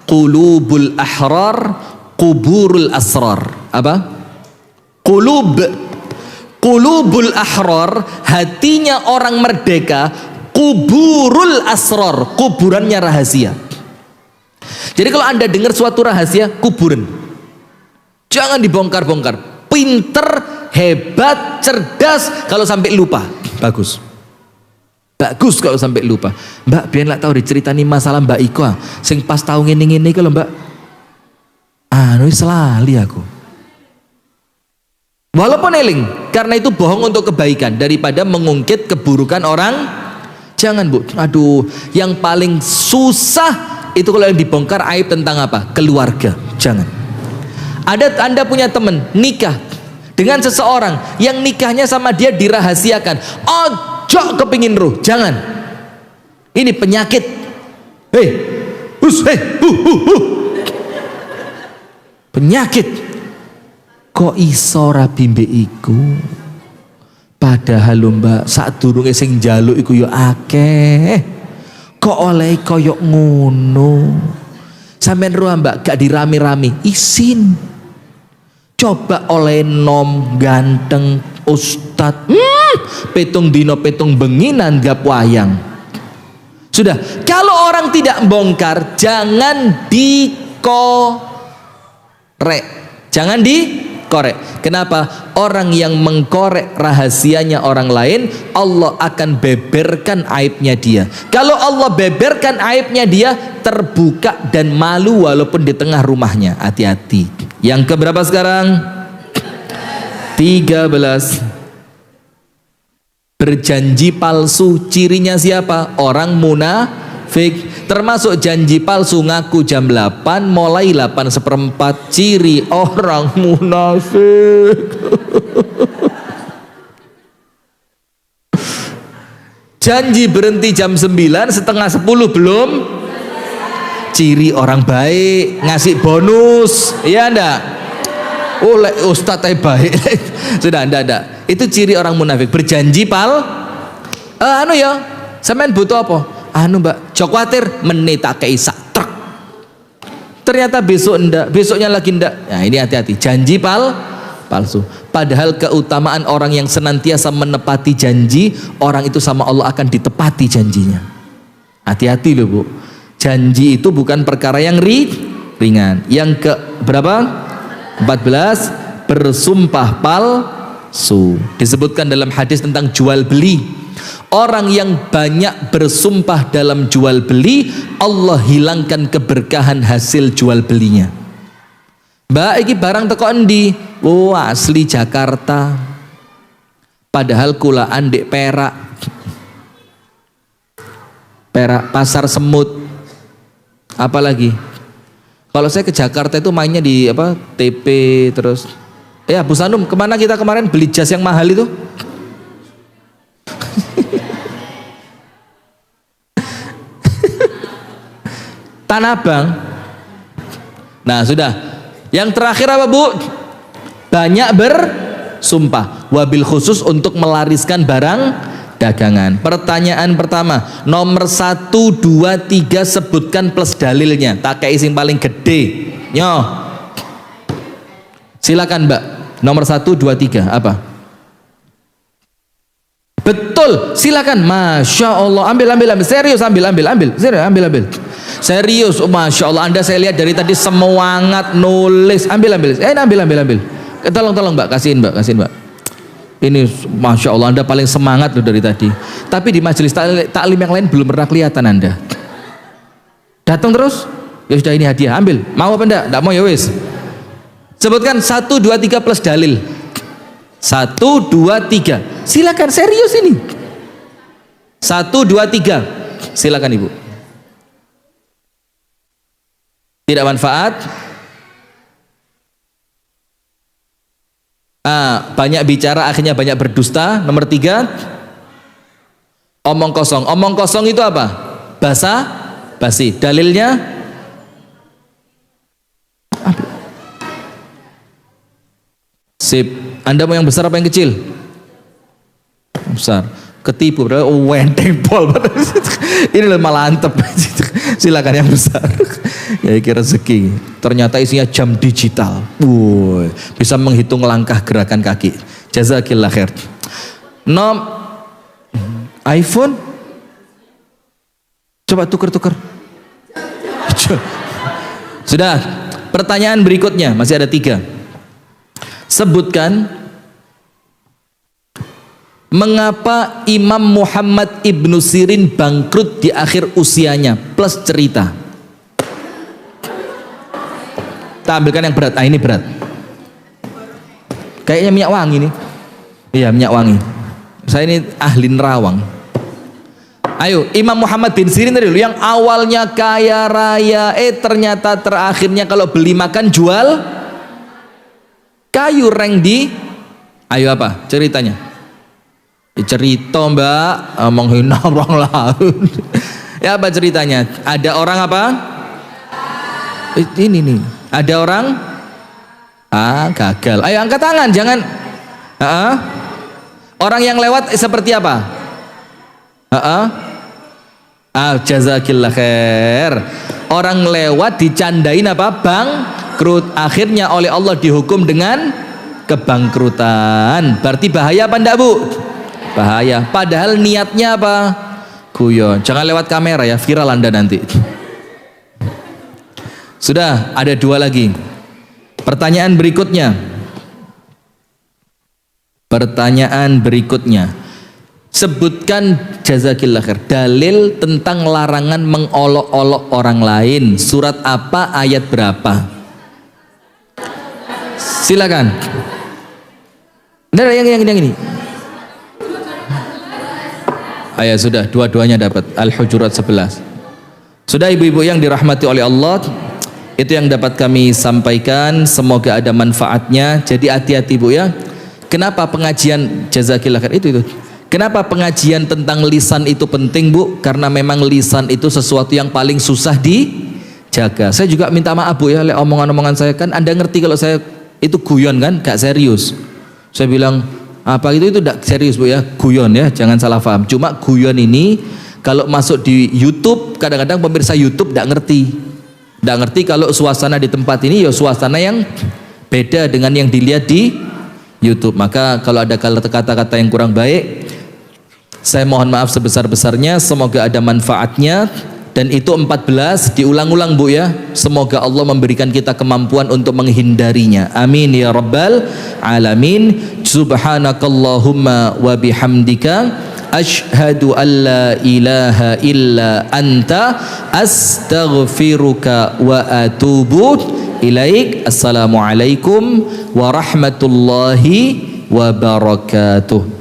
qulubul ahrar quburul asrar. Apa? Qulubul ahrar, hatinya orang merdeka, kuburul asrar, kuburannya rahasia. Jadi kalau Anda dengar suatu rahasia, kuburan, jangan dibongkar-bongkar. Pinter, hebat, cerdas kalau sampai lupa, bagus kalau sampai lupa. Mbak, biar lah tahu diceritani masalah Mbak Iko sing pas tahu ngene-ngene kalau Mbak, selali aku. Walaupun eling, karena itu bohong untuk kebaikan daripada mengungkit keburukan orang. Jangan, Bu. Aduh, yang paling susah itu kalau yang dibongkar aib tentang apa? Keluarga. Jangan. Anda punya teman nikah dengan seseorang yang nikahnya sama dia dirahasiakan. Ojo kepingin ruh. Jangan. Ini penyakit. Penyakit. Kok iso rabi mbek iku? Padahal lho Mbak, sadurunge sing njaluk iku ya akeh. Kok oleh koyok ngono? Sampeyan ruh Mbak, gak dirami-rami, isin. Coba oleh nom ganteng ustad, petung dino petung bengi nanggap wayang. Sudah, kalau orang tidak bongkar, jangan dikorek. Jangan dikorek. Kenapa? Orang yang mengkorek rahasianya orang lain, Allah akan beberkan aibnya dia. Kalau Allah beberkan aibnya dia, terbuka dan malu walaupun di tengah rumahnya. Hati-hati. Yang keberapa sekarang? 13. Berjanji palsu. Cirinya siapa? Orang munafik. Termasuk janji palsu, ngaku jam 8 mulai 8:15. Ciri orang munafik. Janji berhenti jam 9, setengah 10 belum. Ciri orang baik, ngasih bonus. Iya enggak? Ustadz baik. Sudah enggak. Itu ciri orang munafik. Berjanji sampean butuh apa? Mbak, jok khawatir menit tak keisak truk. Ternyata besoknya lagi ndak. Nah, ini hati-hati. Janji palsu. Padahal keutamaan orang yang senantiasa menepati janji, orang itu sama Allah akan ditepati janjinya. Hati-hati loh, Bu. Janji itu bukan perkara yang ringan. Yang ke berapa? 14, bersumpah palsu. Disebutkan dalam hadis tentang jual beli. Orang yang banyak bersumpah dalam jual beli, Allah hilangkan keberkahan hasil jual belinya. Mbak, iki barang teko endi? Oh, asli Jakarta. Padahal kulaan dek Perak. Pasar Semut. Apalagi? Kalau saya ke Jakarta itu mainnya di TP terus. Ya, Bu Sanum, kemana kita kemarin beli jas yang mahal itu? Tanah Abang. Nah, sudah. Yang terakhir apa, Bu? Banyak bersumpah. Wabil khusus untuk melariskan barang dagangan. Pertanyaan pertama, nomor 1, 2, 3 sebutkan plus dalilnya. Tak kayak sing paling gede. Silakan, Mbak. Nomor 1, 2, 3 apa? Betul, silakan. Masya Allah, ambil. Serius, ambil. Serius, Masya Allah. Anda saya lihat dari tadi semangat nulis. Ambil. Tolong Mbak, kasihin Mbak. Ini Masya Allah, Anda paling semangat loh dari tadi. Tapi di majelis taklim yang lain belum pernah kelihatan Anda. Datang terus, ya sudah ini hadiah, ambil. Mau apa enggak? Enggak mau ya wis. Sebutkan 1, 2, 3 plus dalil. 1, 2, 3. Silakan, serius ini. 1, 2, 3. Silakan Ibu. Tidak manfaat. Banyak bicara akhirnya banyak berdusta. Nomor 3, omong kosong. Omong kosong itu apa? Basa basi. Dalilnya sip. Anda mau yang besar apa yang kecil? Besar. Ketipu berarti wenteng pol. Ini malah antep. Silakan yang besar. Ya kira rezeki. Ternyata isinya jam digital. Bisa menghitung langkah gerakan kaki. Jazakillah khair. iPhone. Coba tuker. Sudah. Pertanyaan berikutnya masih ada 3. Sebutkan mengapa Imam Muhammad Ibnu Sirin bangkrut di akhir usianya, plus cerita. Kita ambilkan yang berat. Ini berat. Kayaknya minyak wangi nih. Iya, minyak wangi. Saya ini ahli nerawang. Ayo, Imam Muhammad bin Sirin tadi yang awalnya kaya raya, ternyata terakhirnya kalau beli makan jual kayu reng di. Ayo apa ceritanya? Cerita mbak, menghina orang lain. Ya apa ceritanya? Ada orang apa? Ini nih. Ada orang gagal. Ayo angkat tangan, jangan. Orang yang lewat seperti apa? Jazakillah khair. Orang lewat dicandain apa? Bangkrut. Akhirnya oleh Allah dihukum dengan kebangkrutan. Berarti bahaya apa enggak Bu? Bahaya. Padahal niatnya apa? Guyon. Jangan lewat kamera ya, viral Anda nanti. Sudah, ada 2 lagi. Pertanyaan berikutnya. Sebutkan jazakillah khair dalil tentang larangan mengolok-olok orang lain. Surat apa, ayat berapa? Silakan. Nah, yang ini. Ayat sudah, dua-duanya dapat. Al-Hujurat 11. Sudah ibu-ibu yang dirahmati oleh Allah, itu yang dapat kami sampaikan. Semoga ada manfaatnya. Jadi hati-hati Bu ya. Kenapa pengajian jazakillah khair itu? Kenapa pengajian tentang lisan itu penting Bu? Karena memang lisan itu sesuatu yang paling susah dijaga. Saya juga minta maaf Bu ya, omongan-omongan saya kan Anda ngerti kalau saya itu guyon kan, gak serius. Saya bilang apa itu tidak serius Bu ya, guyon ya, jangan salah paham. Cuma guyon ini kalau masuk di YouTube, kadang-kadang pemirsa YouTube tidak ngerti kalau suasana di tempat ini ya suasana yang beda dengan yang dilihat di YouTube. Maka kalau ada kata-kata yang kurang baik, saya mohon maaf sebesar-besarnya. Semoga ada manfaatnya. Dan itu 14 diulang-ulang Bu ya. Semoga Allah memberikan kita kemampuan untuk menghindarinya. Amin ya rabbal alamin. Subhanakallahumma wa bihamdika asyhadu an la ilaha illa anta astaghfiruka wa atubu ilaik. Assalamualaikum warahmatullahi wabarakatuh.